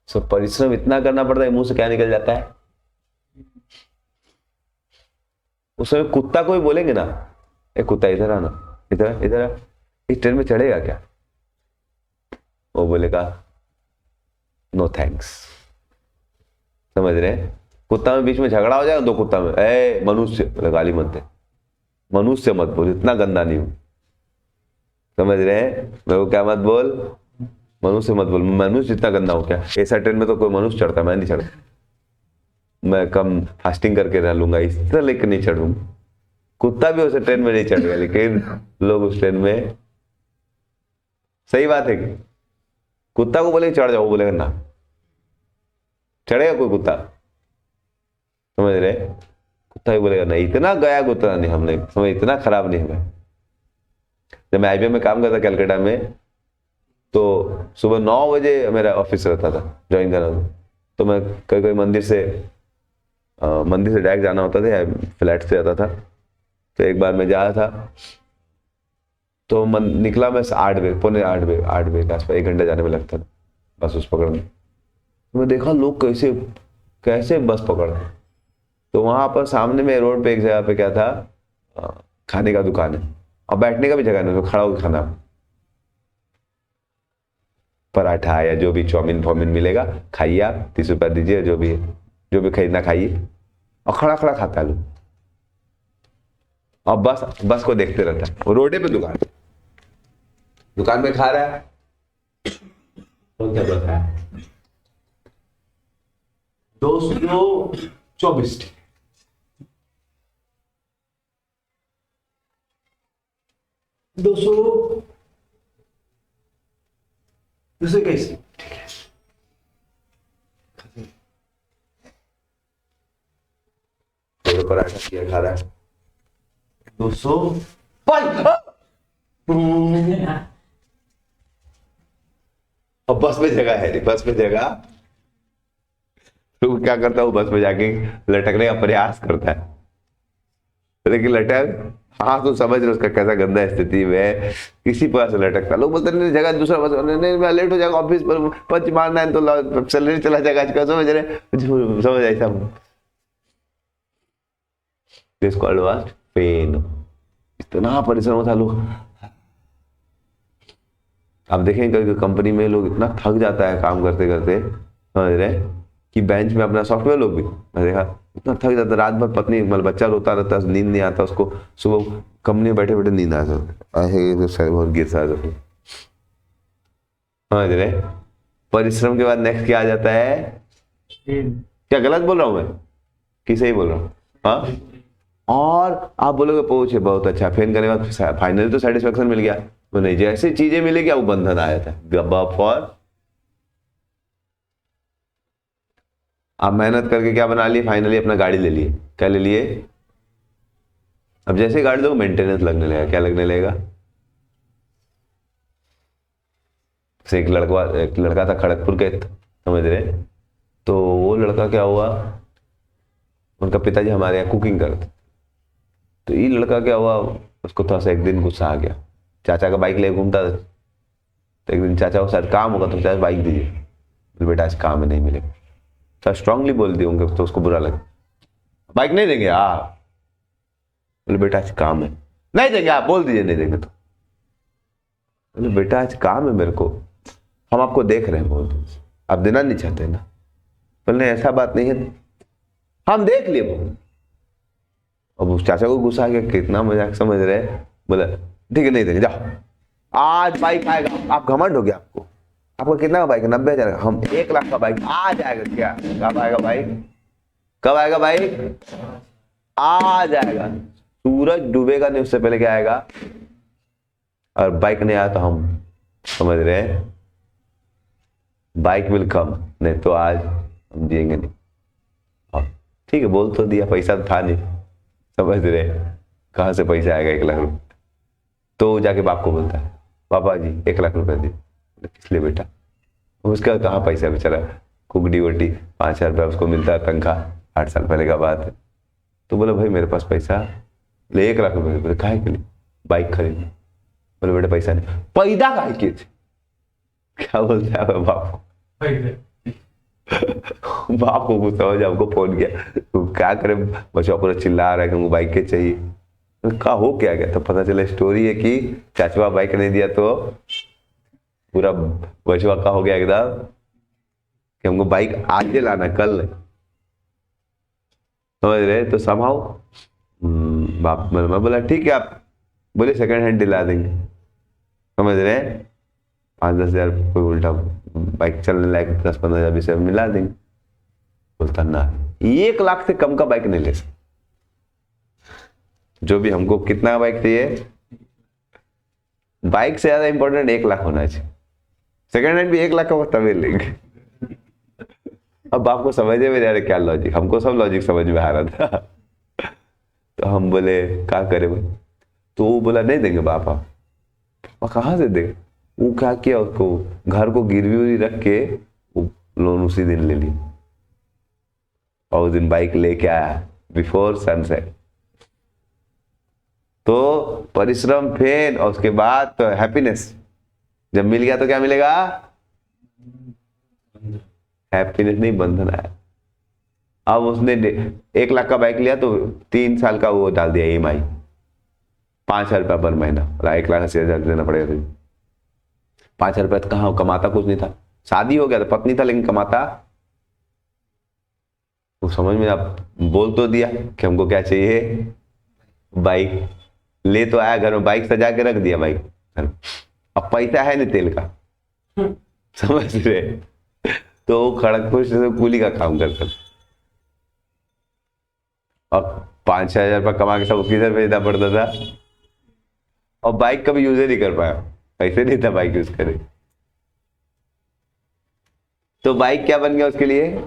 सब परिश्रम इतना करना पड़ता है, मुंह से क्या निकल जाता है. उस समय कुत्ता को भी बोलेंगे ना, एक कुत्ता इधर आना, इधर इस ट्रेन में चढ़ेगा क्या? वो बोलेगा नो थैंक्स. समझ रहे हैं? कुत्ता में बीच में झगड़ा हो जाएगा, 2 कुत्ता में, ए मनुष्य, बोले गाली मत दे, मनुष्य मत बोल, इतना गंदा नहीं हूं. समझ रहे हैं? मैं वो क्या मत बोल, मनुष्य मत बोल. मनुष्य इतना गंदा हो क्या? ऐसा ट्रेन में तो कोई मनुष्य चढ़ता, मैं नहीं चढ़ता. मैं कम फास्टिंग करके रह लूंगा, इस तरह लेकर नहीं चढ़ूंगा. कुत्ता भी उस ट्रेन में नहीं चढ़ेगा, लेकिन लोग उस ट्रेन में, सही बात है कि कुत्ता को बोले चढ़ जाओ, वो बोलेगा ना. चढ़ेगा कोई कुत्ता? समझ रहे? कुत्ता भी बोलेगा नहीं, इतना गया कुत्ता नहीं, हम लोग समझ, इतना खराब नहीं हुआ. जब मैं IBM में काम करता कलकत्ता में, तो सुबह 9 बजे मेरा ऑफिस रहता था, ज्वाइन करना था। तो मैं कई कई मंदिर से डायरेक्ट जाना होता था या फ्लैट से आता था। तो एक बार मैं जा रहा था, तो निकला मैं 8 बजे, पौने 8 बजे के आसपास, 1 घंटा जाने में लगता था बस उस पकड़ने। तो मैं देखा लोग कैसे कैसे बस पकड़ रहे। तो वहाँ पर सामने में रोड पे एक जगह पे क्या था, खाने का दुकान है और बैठने का भी जगह नहीं, तो खड़ा होकर खाना, पराठा या जो भी चाउमीन फाउमीन मिलेगा खाइए, आप 30 रुपया दीजिए, जो भी खरीदना खाइए, और खड़ा खड़ा खाता है लोग। और बस को देखते रहता है, वो रोडे पे दुकान में खा रहा है, तो क्या बता है 224 200 कैसे पराठा किया खा रहा है 200 अब बस में जगह है नहीं, बस में जगह, तो क्या करता हूँ बस में जाके लटकने का प्रयास करता है, लेकिन लटक, हाँ तो समझ रहे उसका कैसा गंदा स्थिति में किसी प्रकार से लटकता। लोग बोलते नहीं जगह दूसरा बस, नहीं मैं लेट हो जाएगा ऑफिस पर, पंच मारना है तो सैलरी चला जाएगा आजकल, समझ रहे, समझ ऐसा दिस कॉल्ड वाज पेन। इतना परिश्रम था लोग। आप देखें कभी कंपनी में लोग इतना थक जाता है काम करते करते, समझ रहे, कि बेंच में अपना सॉफ्टवेयर लोग भी मैं देखा इतना थक जाता, रात भर पत्नी मतलब बच्चा रोता रहता, नींद नहीं आता उसको, सुबह कंपनी में बैठे बैठे नींद आ जाती, बहुत गिर सा जाता, समझ रहे। परिश्रम के बाद नेक्स्ट क्या आ जाता है, क्या गलत बोल रहा हूं मैं कि सही बोल रहा हूँ? हाँ, और आप बोलोगे पूछे बहुत अच्छा, फेन करने के बाद फाइनली तो सेटिस्फेक्शन मिल गया, वो नहीं, जैसे चीजें मिले क्या वो बंधन आ जाता है। फॉर आप मेहनत करके क्या बना लिए, फाइनली अपना गाड़ी ले लिए, क्या ले लिए, अब जैसे गाड़ी दो मेंटेनेंस लगने लगेगा, क्या लगने लगेगा। एक लड़का था खड़गपुर के, समझ रहे, तो वो लड़का क्या हुआ, उनका पिताजी हमारे यहाँ कुकिंग करते, तो ये लड़का क्या हुआ, उसको थोड़ा सा एक दिन गुस्सा आ गया, चाचा का बाइक लेके घूमता था, तो एक दिन चाचा को शायद काम होगा तो चाचा बाइक दीजिए, बोले बेटा आज काम में नहीं मिलेगा, तो स्ट्रांगली बोल दिए होंगे तो उसको बुरा लगा, बाइक नहीं देंगे आप, बोले बेटा आज काम है, नहीं देंगे आप, बोल दीजिए नहीं देंगे तो, बोले बेटा आज काम है मेरे को, हम आपको देख रहे हैं, बोल दीजिए आप देना नहीं चाहते ना, बोले ऐसा बात नहीं है, हम देख लिए, बोल। अब उस चाचा को गुस्सा आ गया, कितना मजाक, समझ रहे, बोला ठीक है नहीं देंगे, जाओ आज बाइक आएगा, आप घमंड हो गया आपको, आपका कितना का बाइक है, 90,000 का, हम 1 लाख का बाइक आ जाएगा, क्या कब आएगा बाइक, कब आएगा बाइक, आ जाएगा, सूरज डूबेगा नहीं उससे पहले क्या आएगा, और बाइक नहीं आया तो हम, समझ रहे हैं, बाइक विल कम, नहीं तो आज हम जिएंगे नहीं। ठीक है बोल तो दिया, पैसा तो था नहीं, समझ रहे, कहाँ से पैसा आएगा 1 लाख रुपये, तो जाके बाप को बोलता है पापा जी 1 लाख रुपए दी, किस लिए बेटा, उसका कहाँ पैसा बेचारा, कुकड़ी वोटी 5,000 रुपया उसको मिलता है तनख्वाह, 8 साल पहले का बात है, तो बोला भाई मेरे पास पैसा, ले 1 लाख रुपए, बोले काहे के लिए, बाइक खरीदनी, बोले बेटा पैसा नहीं, पैदा काहे के थे, क्या बोलता है बाप को, बाप को गुस्सा हो, आपको फोन किया, तो क्या करे, बच्चा पूरा चिल्ला रहा है कि मुझे बाइक के चाहिए, कहा हो क्या गया, तो पता चला स्टोरी है कि चाचवा बाइक नहीं दिया तो पूरा बचवा का हो गया एकदम कि हमको बाइक आज लाना कल नहीं, समझ रहे, तो समाओ बाप मैं बोला ठीक है, आप बोले सेकंड हैंड दिला देंगे, समझ रहे, 5-10 हजार कोई उल्टा बाइक चलने लायक 10-15 हजार 20 हजार मिला देंगे, बोलता ना 1 लाख से कम का बाइक नहीं ले सकते, जो भी हमको कितना बाइक चाहिए, बाइक से ज्यादा इंपॉर्टेंट 1 लाख होना चाहिए, सेकंड हैंड भी 1 लाख का तभी लेंगे। अब आपको समझे में यार क्या लॉजिक, हमको सब लॉजिक समझ में आ रहा था, तो हम बोले क्या करे भाई, तो वो बोला नहीं देंगे पापा, कहाँ से देंगे, वो क्या किया, उसको घर को गिरवी उरी रख के वो लोन उसी दिन ले लिया और उस दिन बाइक लेके आया बिफोर सनसेट। तो परिश्रम फेन और उसके बाद तो हैप्पीनेस। जब मिल गया तो क्या मिलेगा? हैप्पीनेस नहीं, बंधन आया। अब उसने 1 लाख का बाइक लिया तो 3 साल का वो डाल दिया EMI, 5,000 रुपया पर महीना, 1,80,000 देना पड़ेगा तुझे। 5,000 रुपया तो कहाँ, कमाता कुछ नहीं था, शादी हो गया था, पत्नी था, लेकिन कमाता वो समझ में, आप बोल तो दिया कि हमको क्या चाहिए, बाइक। ले तो आया घर में, बाइक सजा के रख दिया बाइक घर में। अब पैसा है नहीं तेल का, समझ रहे? तो वो खड़गपुर से कूली का काम करता था और 5-6 हजार रुपया कमा के सब किधर भेजना पड़ता था, और बाइक कभी यूज नहीं कर पाया, पैसे नहीं था बाइक यूज करे। तो बाइक क्या बन गया उसके लिए?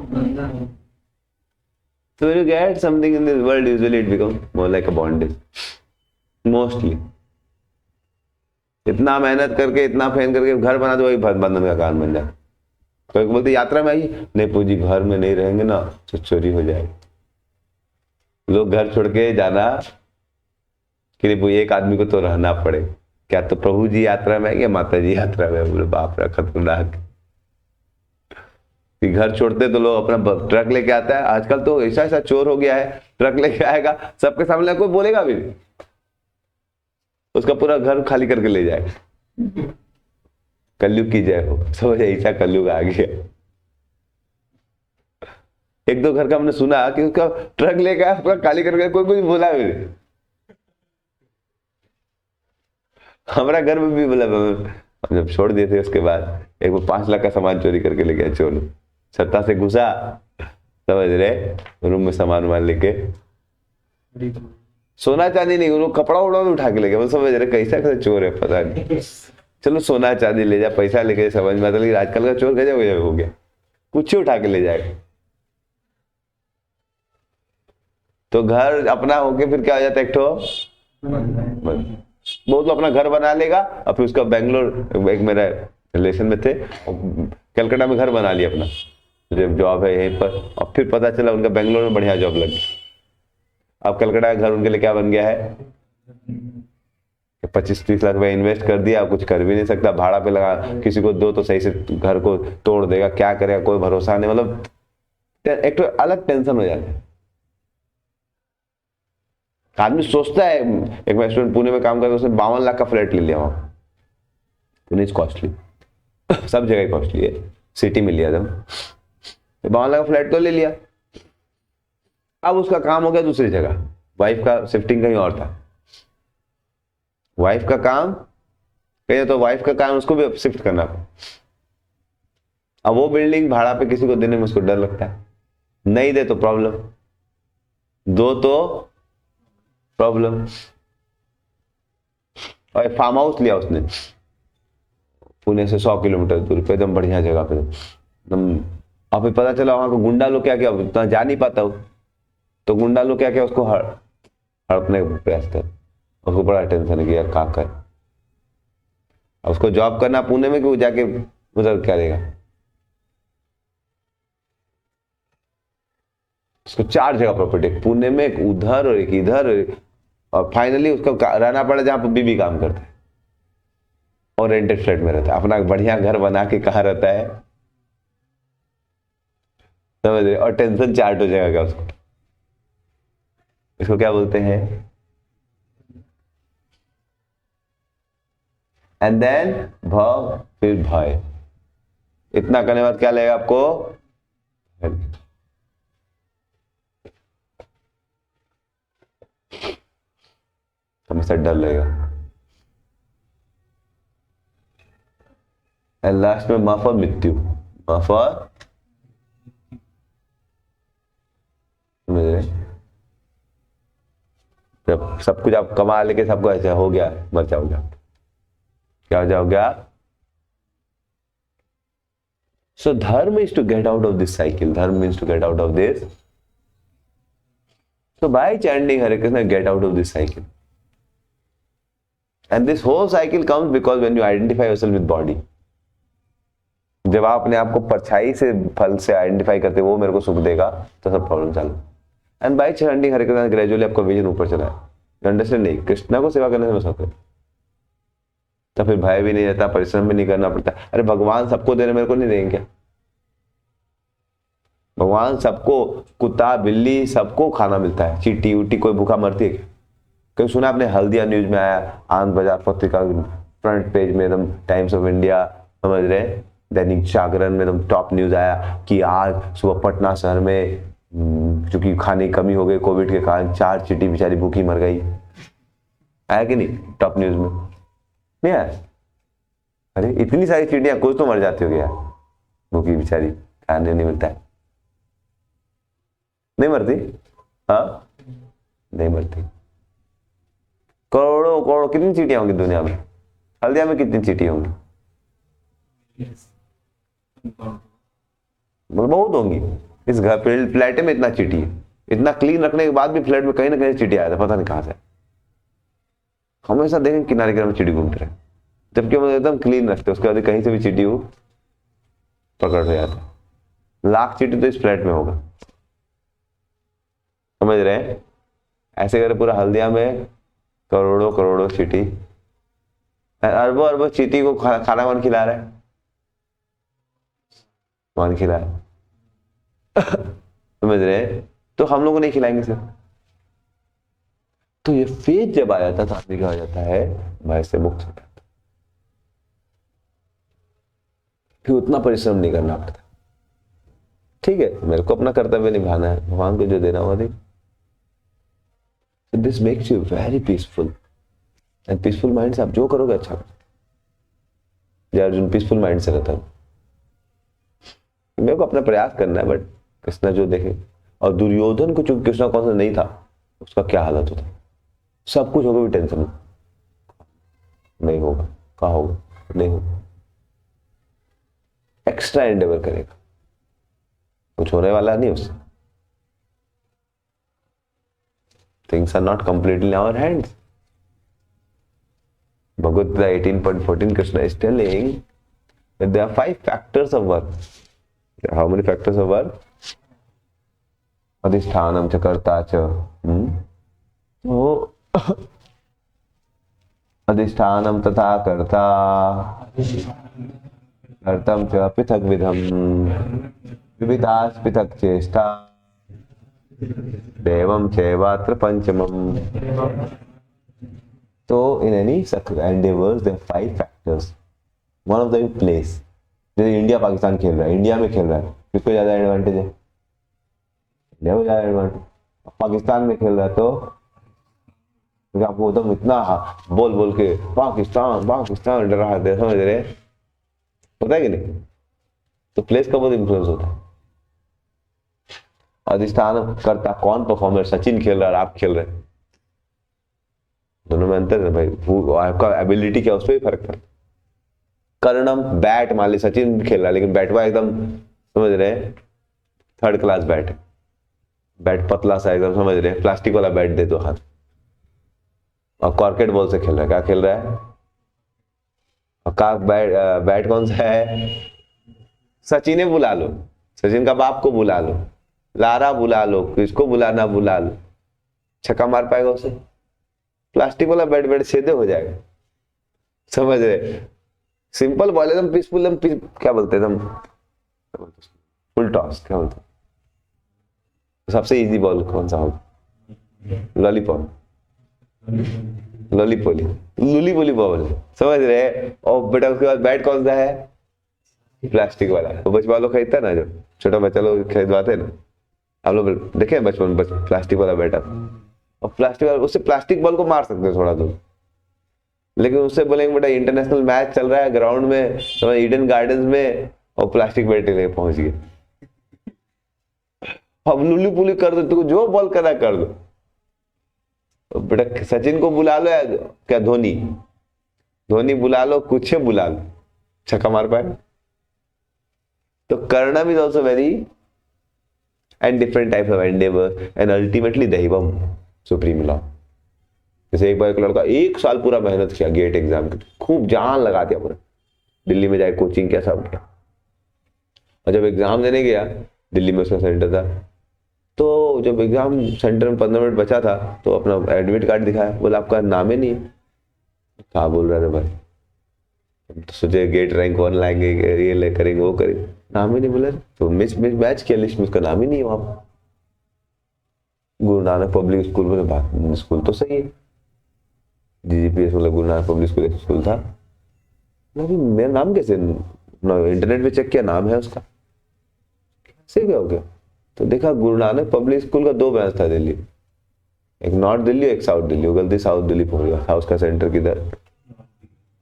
So when you get something in this world, usually it becomes more like a bondage. Mostly. इतना मेहनत करके, इतना फैन करके घर बना दो, वही बंधन का कारण बन जाए। कोई बोलते यात्रा में आइए, नहीं पूजी घर में नहीं रहेंगे ना तो चोरी हो जाएगी। लोग घर छोड़ के जाना कि नहीं, एक आदमी को तो रहना पड़े। क्या तो प्रभु जी यात्रा में आएंगे, माता जी यात्रा में? बोले बाप रे, खतरनाक। कि घर छोड़ते तो लोग अपना ट्रक लेके आता है। आजकल तो ऐसा ऐसा चोर हो गया है, ट्रक लेके आएगा, सबके सामने कोई बोलेगा भी नहीं, उसका पूरा घर खाली करके ले जाएगा। कलयुग की जय हो, समझ, ऐसा कलयुग आ गया। 1-2 घर का हमने सुना कि उसका ट्रक लेके आया, पूरा खाली करके, कोई कुछ बोला भी नहीं। हमारा घर में भी बोला, जब छोड़ दिए थे उसके बाद एक वो 5 लाख का सामान चोरी करके ले गया चोर, छत्ता से घुसा, समझ रहे, रूम में सामान वामान लेके, सोना चांदी नहीं, वो कपड़ा उड़ा उठा के ले गया। वो समझ रहे कैसा कैसा चोर है पता नहीं। चलो सोना चांदी ले जा, पैसा लेके समझ में आता, लेकिन आजकल का चोर गजब गजब हो गया, कुछ उठा के ले जाएगा। तो घर अपना होके फिर क्या हो जाता है, एक ठो वो तो अपना घर बना लेगा और फिर उसका बेंगलोर, एक मेरा रिलेशन में थे, कलकत्ता में घर बना लिया अपना, जॉब है यहीं पर, और फिर पता चला उनका बेंगलोर में बढ़िया जॉब लग गया। अब कलकत्ता का घर उनके लिए क्या बन गया है, 25-30 लाख रुपया इन्वेस्ट कर दिया, कुछ कर भी नहीं सकता, भाड़ा पे लगा, किसी को दो तो सही से घर को तोड़ देगा, क्या करेगा कोई भरोसा नहीं। मतलब एक तो अलग टेंशन हो जाता है। आदमी सोचता है, एक मैं स्टूडेंट पुणे में काम करता, उसने 52 लाख का फ्लैट ले लिया वहां। पुणे इज कॉस्टली, सब जगह कॉस्टली है, सिटी में लिया जब, 52 लाख का फ्लैट तो ले लिया। अब उसका काम हो गया दूसरी जगह, वाइफ का शिफ्टिंग कहीं और था, वाइफ का काम कहीं, तो वाइफ का काम उसको भी शिफ्ट करना पड़ा। अब वो बिल्डिंग भाड़ा पे किसी को देने में उसको डर लगता है, नहीं दे तो प्रॉब्लम, दो तो प्रॉब्लम। और फार्म हाउस लिया उसने पुणे से 100 किलोमीटर दूर पे, एकदम बढ़िया जगह पे एकदम। अब पता चला वहां को गुंडा लोग क्या क्या, उतना जा नहीं पाता हो, तो गुंडा लोग क्या क्या उसको हड़पने का प्रयास कर, उसको बड़ा टेंशन है कि यार क्या कर। उसको जॉब करना पुणे में कि वो जाके उधर क्या देगा, उसको 4 जगह प्रॉपर्टी, पुणे में, एक उधर और एक इधर, और फाइनली उसको रहना पड़ा जहां पर बीबी काम करता है, और रेंटेड फ्लैट में रहता है, अपना बढ़िया घर बना के कहा रहता है, समझ रहे, और टेंशन चार्ट हो जाएगा उसको। इसको क्या बोलते हैं, एंड देन भव, फिर भय। इतना करने बाद क्या लगेगा आपको, हमेशा डर लगेगा, एंड लास्ट में माफा मृत्यु, माफा, जब सब कुछ आप कमा लेके सबको ऐसा हो गया, मर जाओगे, क्या हो जाओगे आप। So dharma is to get out of this cycle, dharma means to get out of this. So by chanting Hare Krishna, get out of this cycle. And this whole cycle comes because when you identify yourself with body. जब आप अपने आप को परछाई से फल से identify करते वो मेरे को सुख देगा तो सब प्रॉब्लम चालू. And bye chanting Hare Krishna gradually आपका विजन ऊपर चला है. अंडरस्टैंड नहीं, कृष्णा को सेवा करने से बस होता है. तो फिर भय भी नहीं रहता, परिश्रम भी नहीं करना पड़ता. अरे भगवान सबको दे रहे, मेरे को नहीं देंगे क्या? भगवान सबको, कुत्ता बिल्ली सबको खाना मिलता है. चींटी उटी कोई भूखा मरती है क्या? कभी सुना आपने? हल्दिया न्यूज में आया, आनंद बाजार पत्रिका फ्रंट पेज में एकदम, टाइम्स ऑफ इंडिया, समझ रहे, दैनिक जागरण में एकदम टॉप न्यूज आया कि आज सुबह पटना शहर में चूंकि खाने की कमी हो गई कोविड के कारण 4 चींटी बेचारी भूखी मर गई. आया कि नहीं टॉप न्यूज में? नहीं आया? अरे इतनी सारी चींटियां, कुछ तो मर जाती होगी यार, भूखी बेचारी, खाने नहीं मिलता है. नहीं मरती? हाँ नहीं मरती. करोड़ों करोड़ों कितनी चींटियां होंगी दुनिया में? हल्दिया में कितनी चींटियां होंगी? बहुत होंगी. इस घर फ्लैट में इतना चींटी है. इतना क्लीन रखने के बाद भी फ्लैट में कहीं ना कहीं चींटी आया था, पता नहीं कहां से. हमेशा देखें किनारे किनारे चींटी घूमते रहे, जबकि हम एकदम क्लीन रखते, उसके बाद कहीं से भी चींटी हो पकड़ हो जाता. लाख चींटी तो इस फ्लैट में होगा, समझ रहे हैं? ऐसे करे पूरा हल्दिया में करोड़ों करोड़ों चींटी, अरबों अरबों चींटी को खाना कौन खिला रहा है? कौन खिला रहा है? समझ रहे हैं? तो हम लोग को नहीं खिलाएंगे सर. तो ये फेथ जब आ जाता है तो आदमी क्या हो जाता है? भय से मुक्त हो जाता है. फिर उतना परिश्रम नहीं करना पड़ता. ठीक है, मेरे को अपना कर्तव्य निभाना है, भगवान को जो देना वो दे. This makes you very peaceful. And peaceful mind से आप जो करोगे अच्छा करोगे. जय अर्जुन पीसफुल माइंड से रहता है. मेरे को अपना प्रयास करना है, बट कृष्णा जो देखे. और दुर्योधन को चूंकि कृष्णा कौन सा नहीं था, उसका क्या हालत होता. सब कुछ होगा भी टेंशन नहीं होगा, कहा होगा नहीं होगा, एक्स्ट्रा एंडेवर करेगा, कुछ होने वाला नहीं उससे. Things are not completely in our hands. Bhagavad Gita 18.14 Krishna is telling that there are 5 factors of work. How many factors of work? Adhishthanam cha karta cha. So Adhishthanam tatha karta kartam cha pithak vidham vividas pithak chesta देवम चैवात्र पंचमम. तो in any endeavors there are 5 factors. One of them place. जैसे India Pakistan खेल रहा है, India में खेल रहा है, किसको ज्यादा एडवांटेज है? इंडिया को ज्यादा एडवांटेज. पाकिस्तान में खेल रहा है तो आपको एकदम इतना बोल बोल के पाकिस्तान पाकिस्तान डरा है, समझ रहे? होता है कि नहीं? तो प्लेस का बहुत इंफ्लुएंस होता है. अधिष्ठान करता कौन परफॉर्मर? सचिन खेल रहा है और आप खेल रहे हैं, दोनों में अंतर है भाई. आपका एबिलिटी क्या, उस पर भी फर्क पड़ता. कर्णम बैट, मान ली सचिन खेल रहा है लेकिन बैट हुआ एकदम, समझ रहे हैं, 3rd क्लास बैट है, बैट पतला सा एकदम, समझ रहे हैं, प्लास्टिक वाला बैट दे दो हाथ. और कॉर्केट बॉल से खेल रहा है. क्या खेल रहा है? और का बैट कौन सा है? सचिन है, बुला लो सचिन का बाप को, बुला लो लारा, बुला लो किसको बुलाना, बुला लो. छक्का मार पाएगा उसे? प्लास्टिक वाला बैट बैट सीधे हो जाएगा, समझ रहे? सिंपल बॉल एकदम पीसफुल, एकदम क्या बोलते हैं एकदम फुल टॉस, क्या बोलते हैं? सबसे इजी बॉल कौन सा होगा? लॉलीपॉप, लॉलीपोली, लूली पोली बॉल, समझ रहे? और बेटा उसके बाद बैट कौन सा है? प्लास्टिक वाला. तो बचपन वालों खरीदता ना, जो छोटा बच्चा लोग खरीदवाते ना, आप लोग देखे बचपन में प्लास्टिक वाला बैट. और प्लास्टिक वाला, उससे प्लास्टिक बॉल को मार सकते हैं थोड़ा दूर, लेकिन उससे बोलेंगे बेटा इंटरनेशनल मैच चल रहा है ग्राउंड में, समझ, ईडन गार्डन्स में, और प्लास्टिक बैट लेके पहुंच गए. अब लुली पुली कर दो, तुमको जो बॉल करना कर दो. बेटा सचिन को बुला लो या क्या धोनी, धोनी बुला लो, कुछ बुला लो, छक्का मार पाएगा? तो Karnam is also very and different types of endeavor and ultimately Daivam, supreme law. जैसे एक बार एक लड़का 1 साल पूरा मेहनत किया गेट एग्जाम के, खूब जान लगा दिया पूरा, दिल्ली में जाए कोचिंग किया, सब किया, और जब एग्जाम देने गया, दिल्ली में उसका सेंटर था, तो जब एग्जाम सेंटर में 15 मिनट बचा था तो अपना एडमिट कार्ड दिखाया, बोला आपका नाम ही नहीं है। कहा बोल रहा है भाई, तो सोचे गेट रैंक 1 लाएंगे, ये करेंगे, वो करेंगे, नाम ही नहीं बोला। तो मिस मैच किया लिस्ट में, उसका नाम ही नहीं है वहां पर। गुरु नानक पब्लिक स्कूल में, बात स्कूल तो सही है, GGPS मतलब गुरु नानक पब्लिक स्कूल था, मेरा नाम कैसे, इंटरनेट पे चेक किया, नाम है उसका, कैसे क्या हो गया? तो देखा गुरु नानक पब्लिक स्कूल का 2 ब्रांच था दिल्ली, एक नॉर्थ दिल्ली, एक साउथ दिल्ली, वो गलती साउथ दिल्ली पहुंच गया था, उसका सेंटर किधर।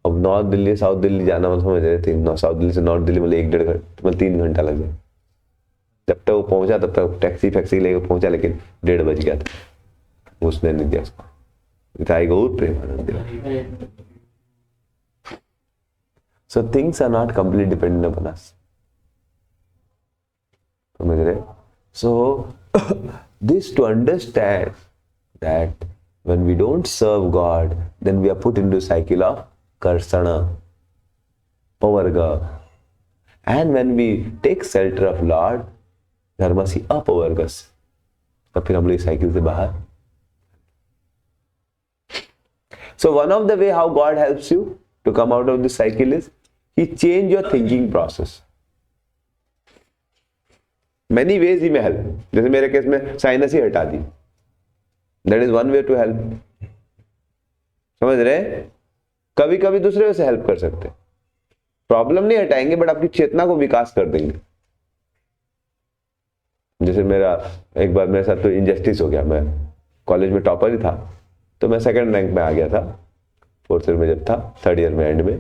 अब नॉर्थ दिल्ली साउथ दिल्ली जाना मतलब समझ रहे थे, साउथ दिल्ली से नॉर्थ दिल्ली मतलब 1-1.5 घंटा, मतलब 3 घंटा लग जाए। जब तक वो पहुंचा तब तक टैक्सी लेकर पहुंचा, लेकिन 1:30 बज गया था, उसने नहीं दिया उसको। आई गौर Premanand. So things are not completely dependent upon us. समझ रहे? So this to understand that when we don't serve God, then we are put into cycle of karsana, pavarga, and when we take shelter of Lord, dharmasi apavargas, तब फिर हम लोग इस cycle से बाहर। So one of the way how God helps you to come out of this cycle is He change your thinking process. Many ways He may help. जैसे मेरे case में साइनस ही हटा दी, that is one way to help. समझ रहे? कभी कभी दूसरे वे से हेल्प कर सकते, प्रॉब्लम नहीं हटाएंगे बट आपकी चेतना को विकास कर देंगे। जैसे मेरा एक बार मेरे साथ तो इनजस्टिस हो गया, मैं कॉलेज में टॉपर ही था, तो मैं 2nd रैंक में आ गया था 4th ईयर में, जब था 3rd ईयर में एंड में,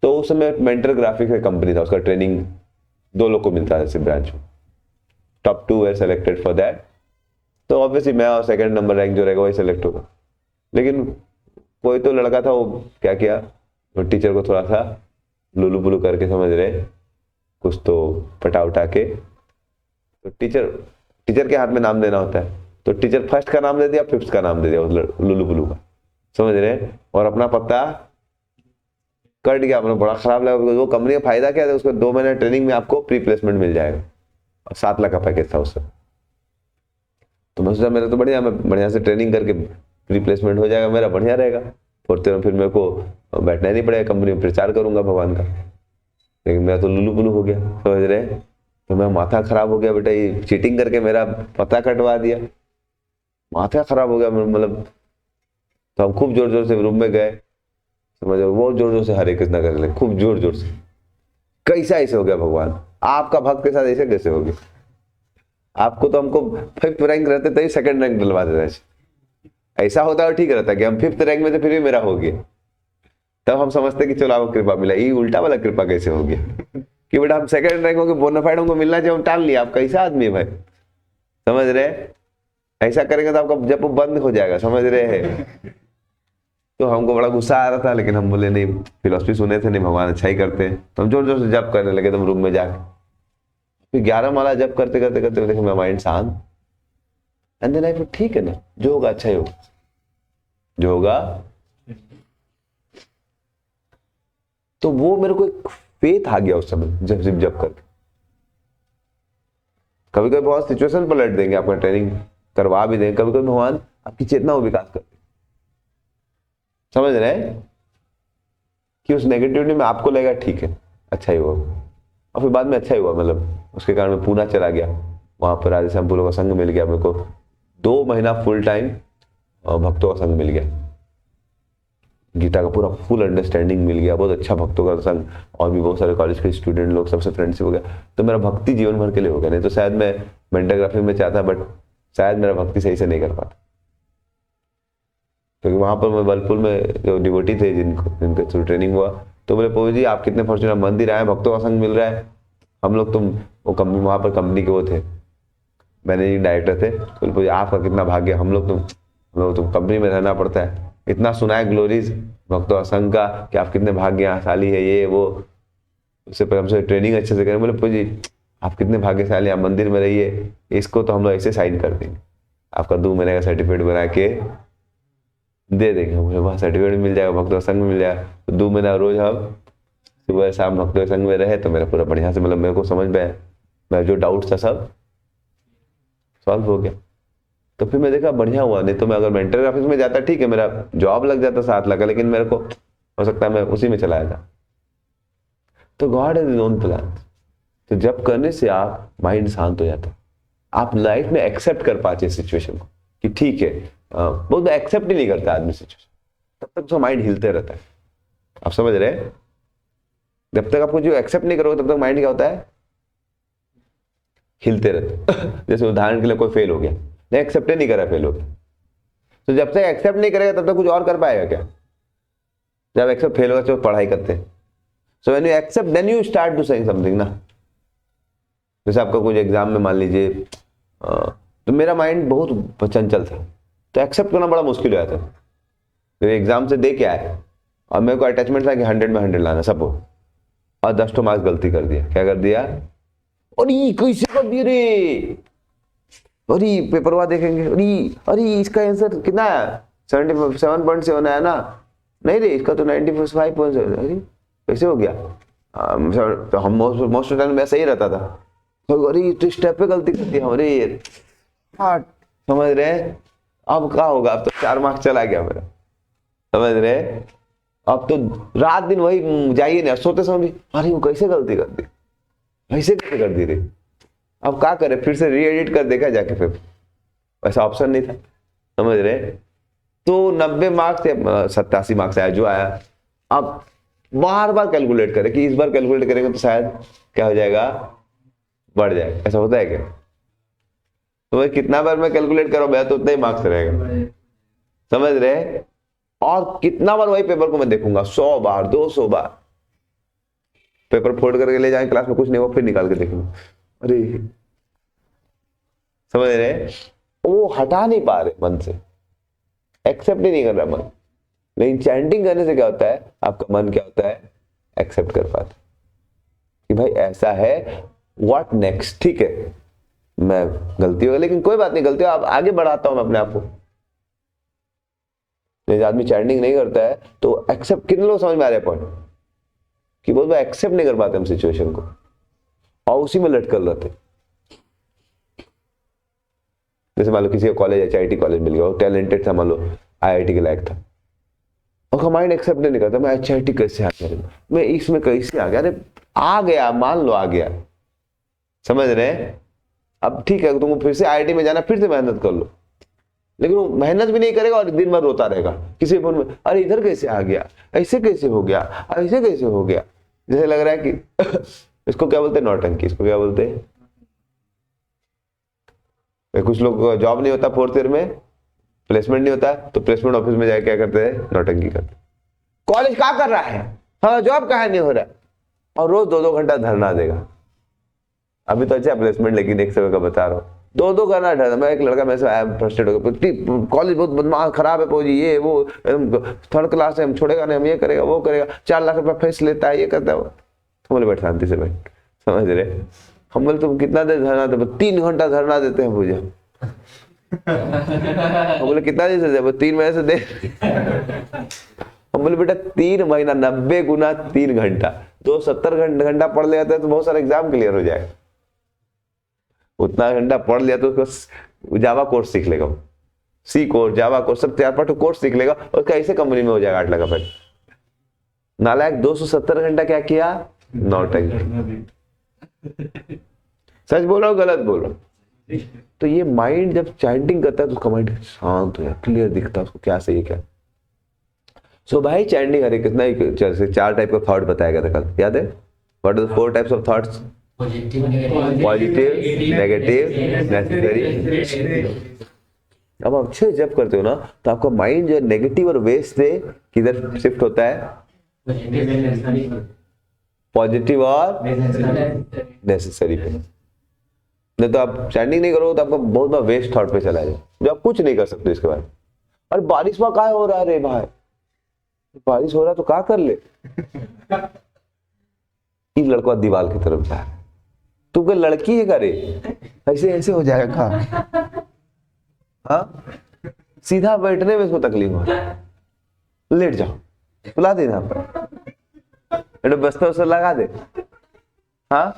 तो उस समय मेंटर ग्राफिक्स का कंपनी था, उसका ट्रेनिंग 2 लोग को मिलता था जैसे ब्रांच में, top 2 were selected for that, तो ऑब्वियसली मैं और 2nd नंबर रैंक जो रहेगा वही सेलेक्ट होगा। लेकिन कोई तो लड़का था, वो क्या किया, वो टीचर को थोड़ा सा लुलू पुलू करके, समझ रहे, कुछ तो पटा उठा के, तो टीचर के हाथ में नाम देना होता है, तो टीचर 1st का नाम दे दिया, 5th का नाम दे दिया उस लुलू पुलू का, समझ रहे, और अपना पत्ता कट गया। अपना बड़ा खराब लगा, वो कंपनी का फायदा क्या था, उसको 2 महीने ट्रेनिंग में आपको प्री प्लेसमेंट मिल जाएगा, और 7 लाख का पैकेज था उससे। तो मैं सोचा मेरा तो बढ़िया, मैं बढ़िया से ट्रेनिंग करके प्री प्लेसमेंट हो जाएगा, मेरा बढ़िया रहेगा, 4th ईयर में फिर मेरे को बैठना ही नहीं पड़ेगा, कंपनी में प्रचार करूंगा भगवान का। लेकिन मेरा तो लुलू पुलू हो गया, समझ रहे, तो मेरा माथा खराब हो गया, बेटा ये चीटिंग करके मेरा पता कटवा दिया, माथा खराब हो गया मतलब। तो हम खूब जोर जोर से रूम में गए, समझो, वो जोर जोर से हरे कृष्णा कर ले, खूब जोर जोर से। कैसा ऐसे हो गया भगवान, आपका भक्त के साथ ऐसे कैसे हो गया? आपको तो हमको 5th रैंक रहते तभी 2nd रैंक दिलवा देना चाहिए, ऐसा होता है ठीक रहता कि हम 5th रैंक में थे फिर भी मेरा हो गया, तब हम समझते कि चलो आपको कृपा मिला। ये उल्टा वाला कृपा कैसे हो गया कि बेटा हम 2nd रैंक हो गए, बोनाफाइड हमको मिलना चाहिए, हम टाल लिया। आप कैसा आदमी है भाई, समझ रहे? ऐसा करेंगे तो आपका जब वो बंद हो जाएगा, समझ रहे हैं? तो हमको बड़ा गुस्सा आ रहा था, लेकिन हम बोले नहीं, फिलोसफी सुने थे, नहीं भगवान अच्छा ही करते हैं, तो हम जोर जोर से जप करने लगे तुम रूम में जाके। फिर 11 माला जप करते करते करते देखो मेरा माइंड शांत, एंड देन आई ठीक है ना, जो होगा अच्छा ही होगा, जो होगा। तो वो मेरे को एक फेथ आ गया उस समय जब सिर्फ जप करके। कभी कभी बहुत सिचुएशन पलट देंगे, आपका ट्रेनिंग करवा भी देंगे, कभी कभी भगवान आपकी चेतना को विकास करते, समझ रहे हैं कि उस नेगेटिविटी में आपको लगेगा ठीक है अच्छा ही हुआ, और फिर बाद में अच्छा ही हुआ। मतलब उसके कारण मैं पूना चला गया, वहां पर राधे श्याम का संघ मिल गया मेरे को, 2 महीना फुल टाइम भक्तों का संघ मिल गया, गीता का पूरा फुल अंडरस्टैंडिंग मिल गया, बहुत अच्छा भक्तों का संघ, और भी बहुत सारे कॉलेज के स्टूडेंट लोग सबसे फ्रेंडशिप हो गया। तो मेरा भक्ति जीवन भर के लिए हो गया, नहीं तो शायद मैं मेंटोग्राफी में चाहता, बट शायद मेरा भक्ति सही से नहीं कर पाता, क्योंकि वहां पर मैं बलपुर में जो डिवोटी थे जिनके थ्रू ट्रेनिंग हुआ, तो बोले प्रभु जी आप कितने फॉर्चुनेट, मंदिर आए, भक्तों का संग मिल रहा है, हम लोग तुम वो कंपनी, वहां पर कंपनी के वो थे मैनेजिंग डायरेक्टर थे, तो बोले प्रभु जी आपका कितना भाग्य, हम लोग तुम कंपनी में रहना पड़ता है, इतना सुना है ग्लोरीज भक्तों का संघ का कि आप कितने भाग्यशाली है, ये वो, उससे पहले हमसे ट्रेनिंग अच्छे से करें। बोले प्रभु जी आप कितने भाग्यशाली, आप मंदिर में रहिए, इसको तो हम लोग ऐसे साइन कर देंगे, आपका 2 महीने का सर्टिफिकेट बना के दे देंगे, मुझे वहाँ सर्टिफिकेट मिल जाएगा, भक्तों संग में मिल जाएगा। तो 2 महीना रोज हम सुबह शाम भक्तों संग में रहे तो मेरा पूरा बढ़िया से मतलब मेरे को समझ में आया, मेरा जो डाउट था सब सॉल्व हो गया। तो फिर मैं देखा बढ़िया हुआ, नहीं तो मैं अगर मेंटल ऑफिस में जाता ठीक है, मेरा जॉब लग जाता 7 लाख, लेकिन मेरे को हो सकता है मैं उसी में चला जाता। तो God has his own plan. तो जब करने से आप माइंड शांत हो जाता, आप लाइफ में एक्सेप्ट कर पाते सिचुएशन को कि ठीक है। बहुत एक्सेप्ट ही नहीं करता आदमी सिचुएशन, तब तक उसका माइंड हिलते रहता है। आप समझ रहे हैं? जब तक आपको जो एक्सेप्ट नहीं करोगे तब तक माइंड क्या होता है, हिलते रहते। जैसे उदाहरण के लिए कोई फेल हो गया, नहीं एक्सेप्ट नहीं करा, फेल हो गया, तो जब तक एक्सेप्ट नहीं करेगा तब तक कुछ और कर पाएगा क्या? जब एक्सेप्ट फेल होगा तो पढ़ाई करते हैं। So when you accept then you start to saying something ना। जैसे आपका कुछ एग्जाम में मान लीजिए तो मेरा माइंड बहुत चंचल था, तो एक्सेप्ट करना बड़ा मुश्किल हो जाता है। एग्जाम से दे के आए और मेरे को अटैचमेंट था कि 100 में 100 लाना सब, और 10 मार्क्स गलती कर दिया। क्या कर दिया? अरे कैसे कर दिए रे, अरे पेपर हुआ देखेंगे, अरे इसका आंसर कितना है, 77.7 आया ना, नहीं रे इसका तो 95.7। अरे कैसे हो गया? तो हम मोस्ट टाइम में ऐसा ही रहता था, अरे तो स्टेप पे गलती कर दी, अरे हाँ समझ रहे हैं? अब क्या होगा, अब तो 4 मार्क्स चला गया मेरा, समझ रहे हैं? अब तो रात दिन वही जाइए ना, सोते समय अरे वो कैसे गलती कर दी, ऐसे कैसे कर दी रे, अब क्या करे, फिर से री एडिट कर देखा जाके, फिर ऐसा ऑप्शन नहीं था, समझ रहे? तो 90 मार्क्स या 87 मार्क्स आया जो आया, अब बार बार कैलकुलेट करें कि इस बार कैलकुलेट करेंगे तो शायद क्या हो जाएगा, बढ़ जाएगा। ऐसा होता है क्या? तो मैं कितना बार मैं कैलकुलेट करूं मैं तो उतना ही मार्क्स रहेगा, समझ रहे? और कितना बार वही पेपर को मैं देखूंगा, 100 बार 200 बार पेपर फोल्ड करके ले जाए क्लास में, कुछ नहीं हो फिर निकाल के देखूंगा, अरे समझ रहे? वो हटा नहीं पा रहे मन से, एक्सेप्ट ही नहीं कर रहा मन। लेकिन चैंटिंग करने से क्या होता है, आपका मन क्या होता है, एक्सेप्ट कर पाता कि भाई ऐसा है, व्हाट नेक्स्ट, ठीक है मैं गलती हो गई लेकिन कोई बात नहीं, गलती हो आप आगे बढ़ाता हूं मैं अपने आप को। जब आदमी चैंटिंग नहीं करता है तो एक्सेप्ट, कितने लोग समझ में आ रहे पॉइंट कि बहुत बार एक्सेप्ट नहीं कर पाते हम सिचुएशन को और उसी में लटकल रहते। जैसे मान लो किसी को कॉलेज HIT कॉलेज मिल गया, टैलेंटेड था, मान लो IIT के लायक था, और माइंड एक्सेप्ट नहीं करता, मैं HIT कैसे आ गया, मैं इसमें कैसे आ गया, अरे आ गया, मान लो आ गया, समझ रहे हैं? अब ठीक है तुमको फिर से IIT में जाना, फिर से मेहनत कर लो, लेकिन वो मेहनत भी नहीं करेगा और दिन भर रोता रहेगा किसी फोन में, अरे इधर कैसे आ गया, ऐसे कैसे हो गया, ऐसे कैसे हो गया। जैसे लग रहा है कि इसको क्या बोलते हैं, नौटंकी, इसको क्या बोलते हैं। कुछ लोग को जॉब नहीं होता 4th ईयर में, प्लेसमेंट नहीं होता, तो प्लेसमेंट ऑफिस में जाके क्या करते हैं, नौटंकी करते। कॉलेज क्या कर रहा है, हाँ जॉब कहाँ नहीं हो रहा है, और रोज 2-2 घंटा धरना देगा। अभी तो अच्छा प्लेसमेंट, लेकिन एक समय का बता रहा हूँ, 2-2 घंटा धरना। मैं एक लड़का मेरे से आया, फ्रस्ट्रेट हो गया, कॉलेज बहुत बदमाश खराब है पोजी, ये वो 3rd क्लास है, हम छोड़ेगा नहीं, हम ये करेगा वो करेगा, 4 लाख रुपया फीस लेता है, ये करता है। तो बोले बैठ शांति से बैठ, समझ रहे? हम बोले तुम कितना देर धरना दे, 3 घंटा धरना देते हैं पूजा। हम बोले कितना देर से दे, 3 महीने से दे। हम बोले बेटा 3 महीना 90 गुना 3 घंटा, तो 70 घंटा पढ़ लिया था तो बहुत सारा एग्जाम क्लियर हो जाएगा। उतना घंटा पढ़ लिया तो उसको जावा कोर्स सीख लेगा, C कोर्स, जावा कोर्स, सब 4-5 कोर्स सीख लेगा, और उसका ऐसे कंपनी में हो जाएगा 8 लाख रुपए। नालायक 270 घंटा क्या किया, नौटंकी। सच बोल रहा हूँ गलत बोल रहा हूँ? तो ये माइंड जब चैंटिंग करता है तो उसका माइंड शांत हो जाए, क्लियर दिखता है उसको क्या सही है क्या। सो भाई चैंटिंग हरे कितना ही 4 टाइप का थॉट बताया गया था कल, याद है? What are the 4 types of thoughts? Positive, negative, necessary. अब आप अच्छे जब करते हो ना तो आपका माइंड जो नेगेटिव और वेस्ट से किधर शिफ्ट होता है, पॉजिटिव और नेसेसरी पे। नहीं तो आप चैंटिंग नहीं करोगे तो आपका बहुत बार वेस्ट थॉट पे चला जाए, जो आप कुछ नहीं कर सकते इसके बाद। अरे बारिश में क्या हो रहा है रे भाई, बारिश हो रहा तो क्या कर ले। इस लड़का दीवार की तरफ जा रहा है, तू क्या लड़की है क्या रे, ऐसे ऐसे हो जाएगा। हाँ सीधा बैठने में इसको तकलीफ हो रहा है, लेट जाओ, सुला दे यहाँ पर, बस्तर उस्तर लगा दे। हाँ,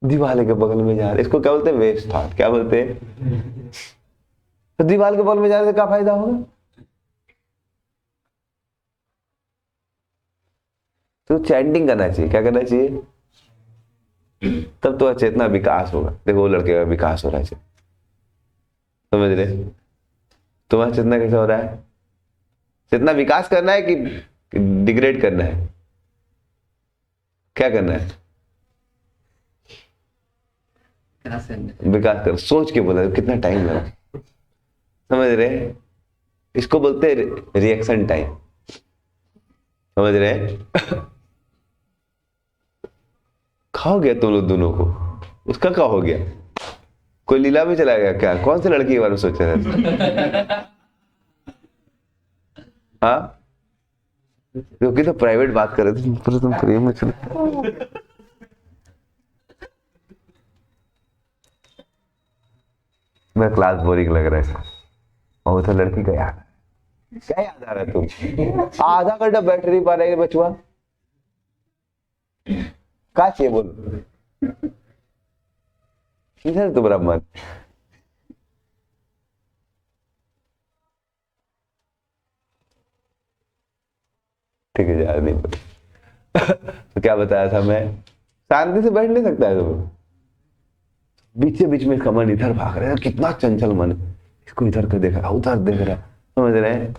दीवार के बगल में जा रहे, इसको क्या बोलते हैं, वेस्ट थॉट। क्या बोलते हैं? तो दीवार के बगल में जाने से क्या फायदा होगा? तो चैंटिंग करना चाहिए। क्या करना चाहिए? तब तो चेतना विकास होगा। देखो वो लड़के का विकास हो रहा है, समझ रहे? तुम्हारा चेतना कैसे हो रहा है? चेतना विकास करना है कि डिग्रेड करना है? क्या करना है? विकास कर, सोच के बोला, कितना टाइम लगा, समझ रहे? इसको बोलते हैं रिएक्शन टाइम, समझ रहे? खाओ गया तुम लोग दोनों को, उसका क्या हो गया? कोई लीला में चला गया क्या? कौन सी लड़की के बारे में सोच रहे थे? हाँ, क्योंकि तो प्राइवेट बात कर रहे थे, तुम प्रेम में चले। मैं क्लास बोरिंग लग रहा है, और तो लड़की का याद, क्या याद आ रहा है? तुम आधा घंटा बैठ नहीं पा रहे बचवा, क्या चाहिए बोलो? इधर तुम्हारा मन, ठीक है यार, नहीं तो क्या बताया था मैं? शांति से बैठ नहीं सकता है तुम, बीच बीच में इसका मन इधर भाग रहा है, कितना चंचल मन है, इसको इधर कर देख रहा है, उधर देख रहा है, समझ रहे हैं?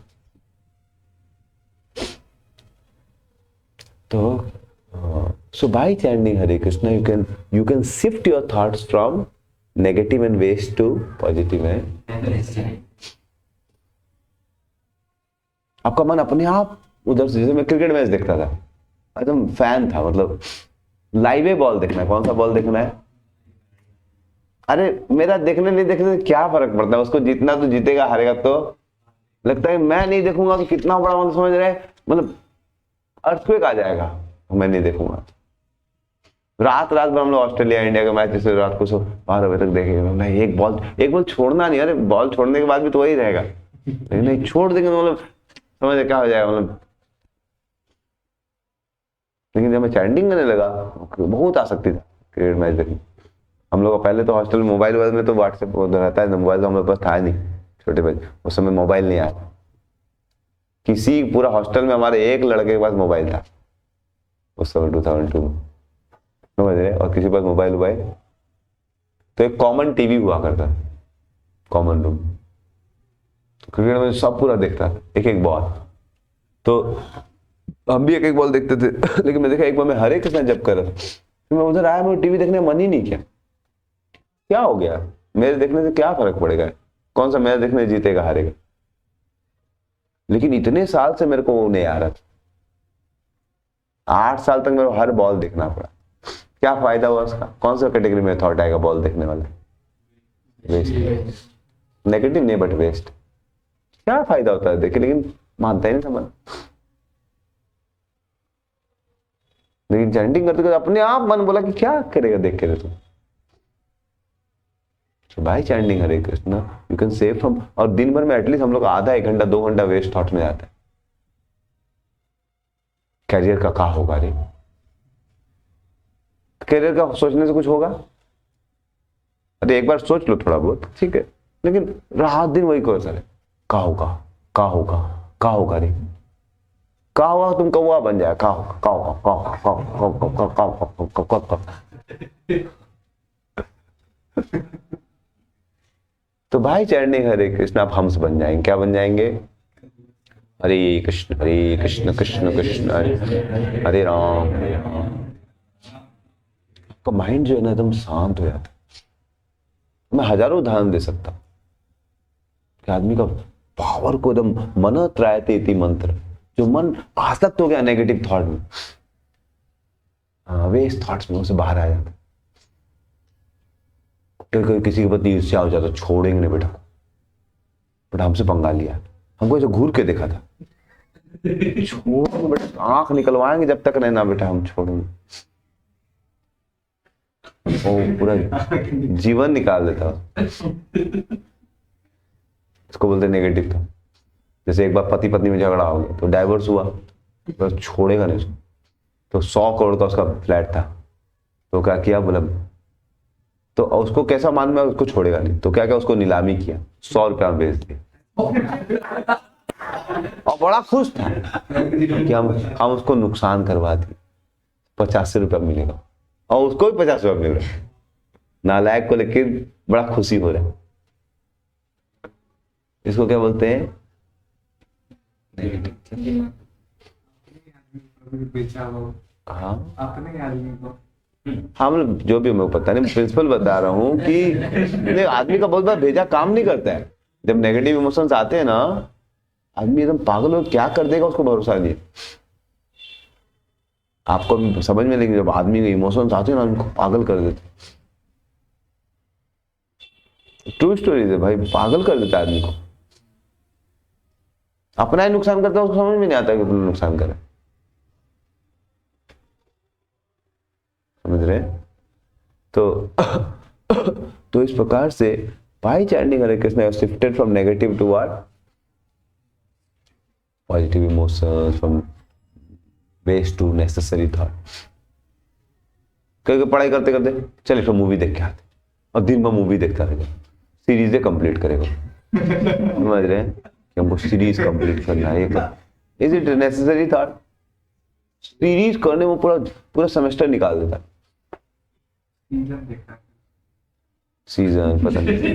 तो so by chanting Hare Krishna you can shift your thoughts from negative and waste to positive and आपका मन अपने आप उधर से, जैसे मैं क्रिकेट मैच देखता था, एकदम फैन था, मतलब लाइव बॉल देखना है। कौन सा बॉल देखना है? अरे मेरा देखने नहीं देखने से क्या फर्क पड़ता है? उसको जीतना तो जीतेगा, हारेगा तो लगता है मैं नहीं देखूंगा तो कितना बड़ा, मतलब समझ रहे हैं, मतलब अर्थक्वेक आ जाएगा, मैं नहीं देखूंगा। रात भर हम लोग ऑस्ट्रेलिया इंडिया का मैच जैसे रात को 12 बजे तक देखेंगे, एक बॉल छोड़ना नहीं। अरे बॉल छोड़ने के बाद भी तो वही रहेगा, लेकिन नहीं छोड़ देंगे तो मतलब समझ क्या हो जाएगा, मतलब। लेकिन जब मैं चैंटिंग करने लगा, बहुत आसक्ति था क्रिकेट मैच देखने। हम लोग पहले तो हॉस्टल में मोबाइल में तो व्हाट्सएप रहता है, मोबाइल तो हम लोग पास था नहीं, छोटे बच्चे, उस समय मोबाइल नहीं आया। किसी पूरा हॉस्टल में हमारे एक लड़के के पास मोबाइल था उस समय 2002 में, समझ रहे? और किसी पास मोबाइल तो एक कॉमन टीवी हुआ करता, कॉमन रूम। क्रिकेट में सब पूरा देखता, एक एक बॉल, तो हम भी एक एक बॉल देखते थे। लेकिन मैं देखा एक बार मैं हरे कृष्ण जब कर रहा, तो मैं उधर आया, मैं टीवी देखने मन ही नहीं किया। क्या हो गया? मेरे देखने से क्या फर्क पड़ेगा? कौन सा मैच देखने जीतेगा हारेगा? लेकिन इतने साल से मेरे को वो नहीं आ रहा था, 8 साल तक मेरे को हर बॉल देखना पड़ा। क्या फायदा हुआ उसका? कौन सा कैटेगरी में थॉट आएगा बॉल देखने वाला? वेस्ट, नेगेटिव नहीं बट वेस्ट। क्या फायदा होता है देखे, लेकिन मानता ही नहीं था मन। लेकिन चैंटिंग करते करते अपने आप मन बोला कि क्या करेगा देख के तुम। So by chanting Hare Krishna you can save from, और दिन भर में एटलीस्ट हम लोग आधा 1 घंटा 2 घंटा वेस्ट थॉट में जाता है। कैरियर का क्या होगा रे? कैरियर का सोचने से कुछ होगा? अरे एक बार सोच लो थोड़ा बहुत, ठीक है, लेकिन रात दिन वही करो सर, क्या होगा क्या होगा क्या होगा रे? क्या होगा? तुम कौवा बन जाए, क्या होगा क्या होगा क्या होगा क्या होगा क्या होगा। तो भाई चैंटिंग हरे कृष्ण आप हंस बन जाएंगे। क्या बन जाएंगे? हरे कृष्ण कृष्ण कृष्ण हरे राम हरे राम। तो माइंड जो है ना एकदम शांत हो जाता है। मैं हजारों उदाहरण दे सकता हूं कि आदमी का पावर को एकदम मन त्रायते इति मंत्र, जो मन आसक्त हो गया नेगेटिव थॉट में, वेस्ट थॉट्स में, उसे बाहर आ जाता। कोई किसी के प्रति ईर्ष्या हो जाता, छोड़ेंगे नहीं बेटा, बट हमसे पंगा लिया, हमको ऐसे घूर के देखा था, छोड़ेंगे बेटा, आंख निकलवाएंगे जब तक नहीं ना बेटा हम छोड़ेंगे। वो पूरा जीवन निकाल देता। इसको बोलते हैं नेगेटिव थॉट। जैसे एक बार पति पत्नी में झगड़ा हो गया तो डाइवोर्स हुआ, तो छोड़ेगा नहीं उसको। तो 100 करोड़ का उसका फ्लैट था, तो क्या किया, बोला तो उसको कैसा मालूम है उसको छोड़ेगा नहीं, तो क्या क्या उसको नीलामी किया, 100 रुपया में बेच दिया और बड़ा खुश था कि हम उसको नुकसान करवा दिए, 85 रुपया मिलेगा, और उसको भी 50 रुपया मिल रहा है, नालायक को लेकिन बड़ा खुशी हो रहा है। इसको क्या बोलते हैं, बेचा हो हाँ अपने आदमी को। हाँ मतलब जो भी मैं पता नहीं, प्रिंसिपल बता रहा हूँ कि आदमी का बहुत बार भेजा काम नहीं करता है। जब नेगेटिव इमोशंस आते हैं ना, आदमी एकदम पागल हो, क्या कर देगा उसको भरोसा नहीं। आपको समझ में, लेकिन जब आदमी के इमोशंस आते हैं ना, उनको पागल कर देते। ट्रू स्टोरी है भाई, पागल कर देता है आदमी को। अपना ही नुकसान करता है, उसको समझ में नहीं आता कि अपना नुकसान करे। समझ रहे? तो इस प्रकार से by chanting Hare Krishna shifted from negative to what, positive emotions, from base to necessary thought. कभी पढ़ाई करते करते चले फिर मूवी देख के आते, और दिन भर मूवी देखता रहेगा, सीरीजें कंप्लीट करेगा। समझ रहे हैं कि हमको सीरीज कंप्लीट करना है। Is it necessary thought? Series करने में पूरा सेमेस्टर निकाल देता है। सीजन पता नहीं,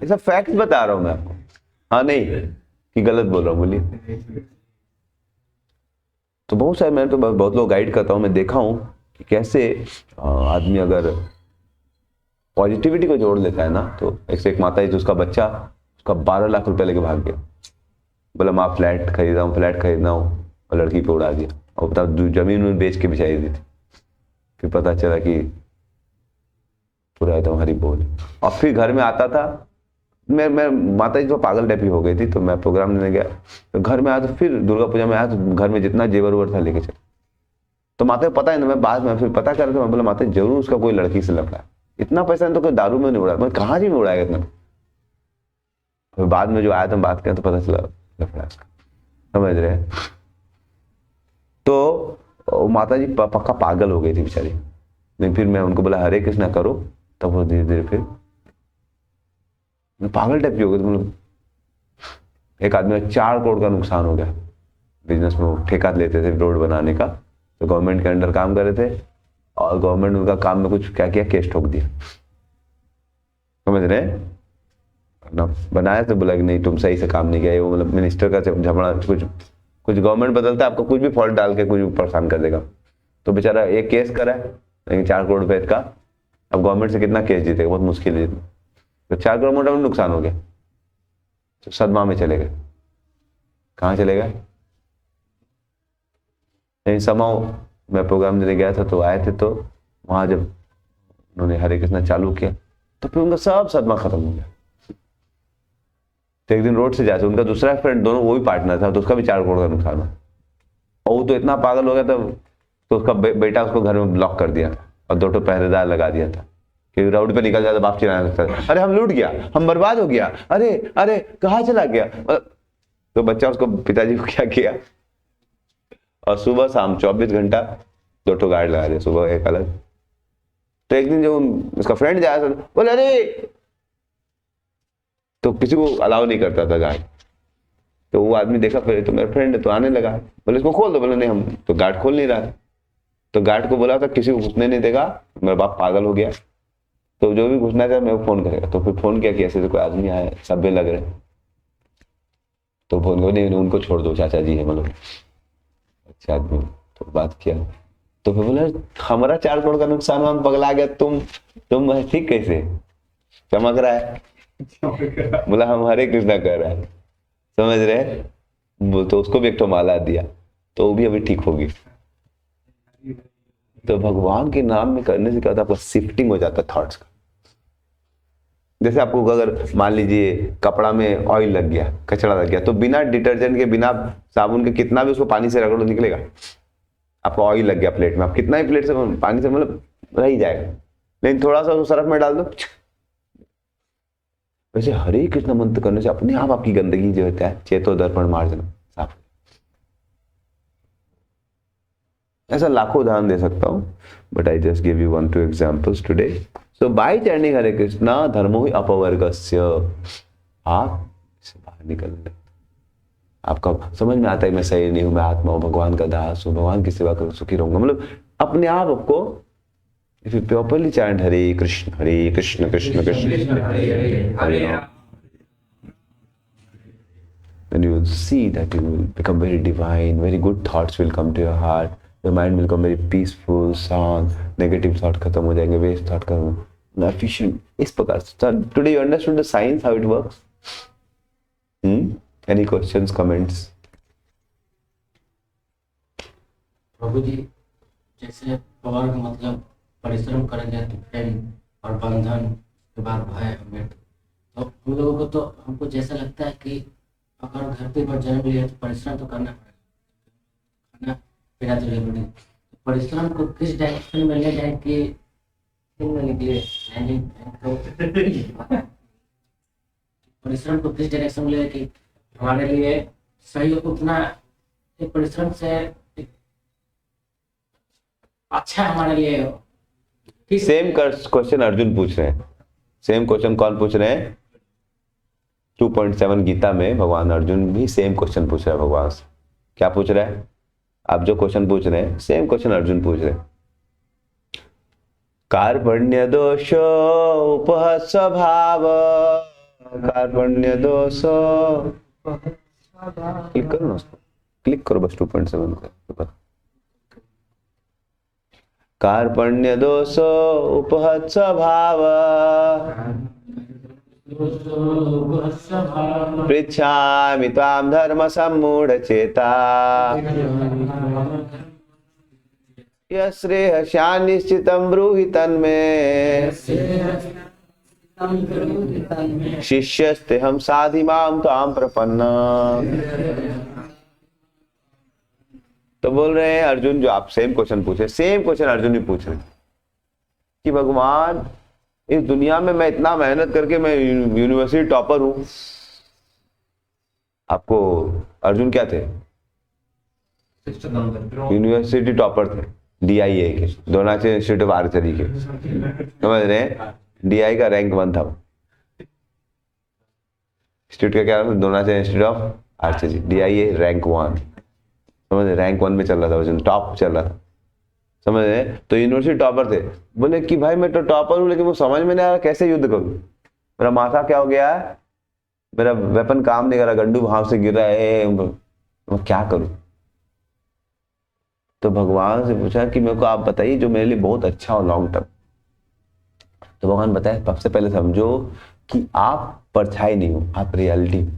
ऐसा फैक्ट बता रहा हूं मैं आपको। हाँ नहीं कि गलत बोल रहा हूँ, बोलिए। तो बहुत सारे, मैं तो बहुत लोग गाइड करता हूँ, मैं देखा हूँ कि कैसे आदमी अगर पॉजिटिविटी को जोड़ लेता है ना, तो एक माता है उसका बच्चा उसका 12 लाख रुपए लेके भाग गया, बोला माँ फ्लैट खरीदा हूँ, और लड़की पे उड़ा दिया, और बता जमीन में बेच के बिछाई दी थी। फिर पता चला कि पूरा एकदम हरी बोल। और फिर घर में आता था, मैं माता जी तो पागल टाइप ही हो गई थी, तो मैं प्रोग्राम लेने गया, तो घर में आया, तो फिर दुर्गा पूजा में आया, तो घर में जितना जेवर उवर था लेके चले। तो माता को पता है ना, मैं बाद में फिर पता कर रहा था, मैं बोला माता जरूर उसका कोई लड़की से लफड़ा है, इतना पैसा नहीं तो कोई दारू में नहीं उड़ा, मैं कहाँ जी में उड़ाएगा इतना। फिर बाद में जो आया था बात करें तो पता चला लफड़ा उसका। समझ रहे? तो माता जी पक्का पागल हो गई थी बेचारी। लेकिन फिर मैं उनको बोला हरे कृष्णा करो, तब वो धीरे धीरे फिर पागल टाइप की हो गई। मतलब एक आदमी में 4 करोड़ का नुकसान हो गया बिजनेस में। वो ठेका लेते थे रोड बनाने का, तो गवर्नमेंट के अंडर काम कर रहे थे, और गवर्नमेंट उनका काम में कुछ क्या किया, केस ठोक दिया। समझ रहे? ना बनाया तो बोला कि नहीं तुम सही से काम नहीं किया। वो मतलब मिनिस्टर का झगड़ा, कुछ गवर्नमेंट बदलता है, आपको कुछ भी फॉल्ट डाल के कुछ परेशान कर देगा। तो बेचारा एक केस करा है, लेकिन 4 करोड़ रुपए का। अब गवर्नमेंट से कितना केस जीतेगा, बहुत मुश्किल है। तो 4 करोड़ मोटा मोटा नुकसान हो गया, तो सदमा में चले गए। कहाँ चले गए? समाओ मैं प्रोग्राम देने गया था, तो आए थे, तो वहां जब उन्होंने हरे कृष्णा चालू किया, तो फिर उनका सब सदमा खत्म हो गया। तो एक दिन रोड से जाते, उनका दूसरा फ्रेंड, दोनों वो भी पार्टनर था, तो उसका भी 4 करोड़ का नुकसान हुआ। और वो तो इतना पागल हो गया था, तो उसका बेटा उसको घर में ब्लॉक कर दिया और 2 पहरेदार लगा दिया था कि रोड पे निकल जाता, बाप चिल्लाने लगता, अरे हम लूट गया, हम बर्बाद हो गया, अरे अरे कहाँ चला गया। तो बच्चा उसको पिताजी को क्या किया, और सुबह शाम 24 घंटा 2 गार्ड लगा दिया, सुबह एक अलग। तो एक दिन जब उसका फ्रेंड जाया था, बोले अरे, तो किसी को अलाउ नहीं करता था गार्ड। तो वो आदमी देखा, फिर तो मेरा फ्रेंड है, तो आने लगा, बोले इसको खोल दो। बोले नहीं, हम तो गार्ड खोल नहीं रहा था। तो गार्ड को बोला था किसी को घुसने नहीं देगा, मेरा बाप पागल हो गया, तो जो भी घुसना था मेरे को फोन करेगा। तो फिर फोन किया कि ऐसे कोई आदमी आया, सभ्य लग रहे। तो फोन को नहीं, उनको छोड़ दो, चाचा जी है मतलब अच्छा आदमी। तो बात किया, तो फिर बोला हमारा 4 करोड़ का नुकसान हुआ, हम पगला गया, तुम ठीक कैसे चमक रहा है। बोला हम हरे कृष्णा कर रहा है। समझ रहे? तो उसको भी एक तो माला दिया, तो वो भी अभी ठीक होगी। तो भगवान के नाम में करने से क्या होता है, आपका शिफ्टिंग हो जाता है थॉट्स का। जैसे आपको अगर मान लीजिए कपड़ा में ऑयल लग गया, कचरा लग गया, तो बिना डिटर्जेंट के, बिना साबुन के कितना भी उसको पानी से रगड़ो निकलेगा। आपको ऑयल लग गया प्लेट में, आप कितना ही प्लेट से पानी से मतलब रह ही जाएगा। लेकिन थोड़ा सा उसको सर्फ में डाल दो, वैसे हरे कृष्ण मंत्र करने से अपने आप आपकी गंदगी जो होता है चेतो दर्पण मार्जन साफ। ऐसा लाखों उदाहरण दे सकता हूं, but I just give you 1-2 examples today. So by chanting Hare Krishna धर्मो ही अपवर्गस्य, आप इससे बाहर निकलने, आपका समझ में आता है मैं सही नहीं हूं, मैं आत्मा हूं, भगवान का दास हूं, भगवान की सेवा करूं सुखी रहूंगा, मतलब अपने आप आपको if you properly chant Hare Krishna Krishna Krishna Hare Ram, then you will see that you will become very divine, very good thoughts will come to your heart, your mind will become very peaceful, शांत, negative thought खत्म हो जाएंगे, waste thought खत्म, efficient, इस प्रकार से। Today you understood the science how it works? Any questions, comments? प्रभु जी, जैसे वर्ग मतलब परिश्रम करेंगे तो प्रेम और बंधन के बाद भय अमृत, तो हम लोगों को तो हमको जैसा लगता है कि अगर धरती पर जन्म लिया तो परिश्रम तो करना पड़ेगा, खाना पीना तो जरूरी, तो परिश्रम को किस डायरेक्शन में ले जाए कि निकले परिश्रम को किस डायरेक्शन में ले कि हमारे लिए सही उतना परिश्रम से अच्छा हमारे लिए। सेम क्वेश्चन अर्जुन पूछ रहे हैं, सेम क्वेश्चन कौन पूछ रहे हैं? 2.7 गीता में भगवान अर्जुन भी सेम क्वेश्चन पूछ रहे हैं भगवान से। क्या पूछ रहे हैं? आप जो क्वेश्चन पूछ रहे हैं सेम क्वेश्चन अर्जुन पूछ रहे हैं। कार्पण्य दोष उपहत स्वभाव, कार्पण्य दोष, क्लिक करो ना उसको, क्लिक करो बस 2.7 का। कार्पण्य दोष उपहत स्वभाव, पृच्छामि त्वां धर्म सम्मूढ़ चेता, यश्रेयस्यान्निश्चितं ब्रूहि तन्मे, शिष्यस्तेऽहं साधिमां त्वां प्रपन्ना। तो बोल रहे हैं अर्जुन, जो आप सेम क्वेश्चन पूछे, सेम क्वेश्चन अर्जुन भी पूछ रहे हैं कि भगवान इस दुनिया में मैं इतना मेहनत करके मैं यूनिवर्सिटी टॉपर हूं। आपको अर्जुन क्या थे? यूनिवर्सिटी टॉपर थे, DIA के, द्रोणाचार्य इंस्टीट्यूट ऑफ आर्चरी के, समझ रहे हैं? DI का रैंक 1 था, इंस्टीट्यूट का क्या था? Dronacharya institute of archery, DIA rank 1, समझ रहे? रैंक 1 में चल रहा था, अर्जुन टॉप चल रहा था, समझ रहे? तो यूनिवर्सिटी टॉपर थे। बोले कि भाई मैं तो टॉपर हूं लेकिन वो समझ में नहीं आ रहा कैसे युद्ध करूं, मेरा माथा क्या हो गया है, मेरा वेपन काम नहीं कर रहा, गंडू भाव से गिर रहा है, मैं क्या करूं? तो भगवान से पूछा कि मेरे को आप बताइए जो मेरे लिए बहुत अच्छा हो लॉन्ग टर्म। तो भगवान बताया सबसे पहले समझो कि आप परछाई नहीं हो, आप रियलिटी हो।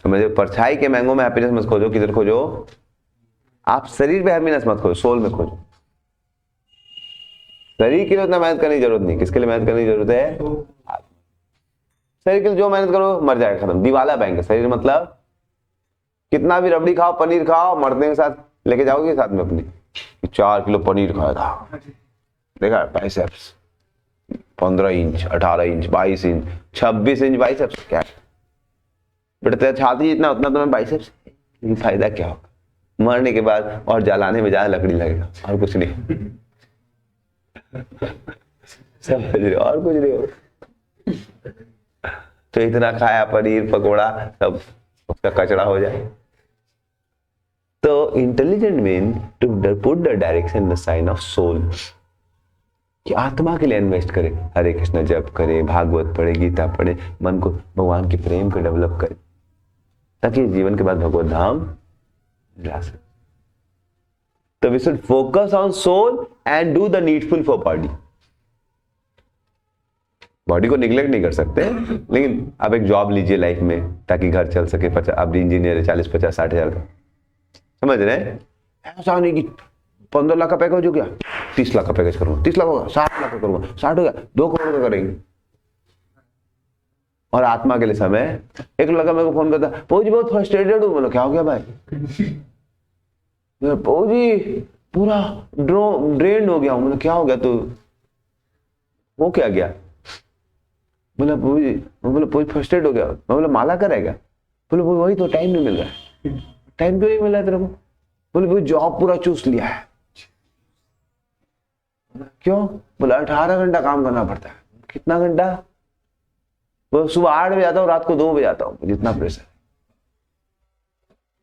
समझो, परछाई के मैंगो में हैप्पीनेस मत खोजो, किधर खोजो? आप शरीर में हैप्पीनेस मत खोजो, सोल में खोजो। शरीर के लिए उतना मेहनत करने की जरूरत नहीं। किसके लिए मेहनत करने की जरूरत है? शरीर के लिए जो मेहनत करो मर जाएगा, खत्म, दिवाला बैंक। शरीर मतलब कितना भी रबड़ी खाओ, पनीर खाओ, मरने के साथ लेके जाओगे साथ में अपनी 4 किलो पनीर खाया था, देखा biceps 15 inch 18 inch 22 inch 26 inch biceps, क्या बेटा तेरा छाती जितना उतना तुम्हें बाइसेप्स, फायदा क्या होगा? मरने के बाद और जलाने में ज्यादा लकड़ी लगेगा, और कुछ नहीं। समझ रहे? और कुछ नहीं होगा। तो इतना खाया पनीर पकोड़ा सब उसका कचरा हो जाए। तो intelligent mean to put the direction the sign of soul, कि आत्मा के लिए इन्वेस्ट करे, हरे कृष्ण जप करे, भागवत पढ़े, गीता पढ़े, मन को भगवान के प्रेम को डेवलप करे, ताकि जीवन के बाद भगवत धाम जा सके। तो we should focus on soul and do the needful for body. Body को निग्लेक्ट नहीं कर सकते, लेकिन आप एक जॉब लीजिए लाइफ में ताकि घर चल सके। आप इंजीनियर है, 40-50-60 हजार का, समझ रहे हैं? ऐसा नहीं कि 15 लाख का पैकेज हो गया 30 लाख का पैकेज करूंगा, 30 लाख होगा 60 लाख का करूंगा, 60 हो गया 2 करोड़ का करेंगे। और आत्मा के लिए समय। एक लड़का मेरे को फोन करता, पौ जी बहुत फ्रस्ट्रेटेड हूं। बोलो क्या हो गया भाई? पौ जी पूरा ड्रेन हो गया हूं। मतलब क्या हो गया? तो वो क्या गया? बोला मैं बोला फ्रस्ट्रेट हो गया, मैं बोला माला करेगा? बोले वही तो टाइम नहीं मिल रहा है। टाइम क्यों नहीं मिल रहा है तेरे को? बोले वो जॉब पूरा चूस लिया है। क्यों? बोला 18 घंटा काम करना पड़ता है। कितना घंटा? वो सुबह 8 बजे आता हूँ, रात को 2 बजे आता हूँ, जितना प्रेशर।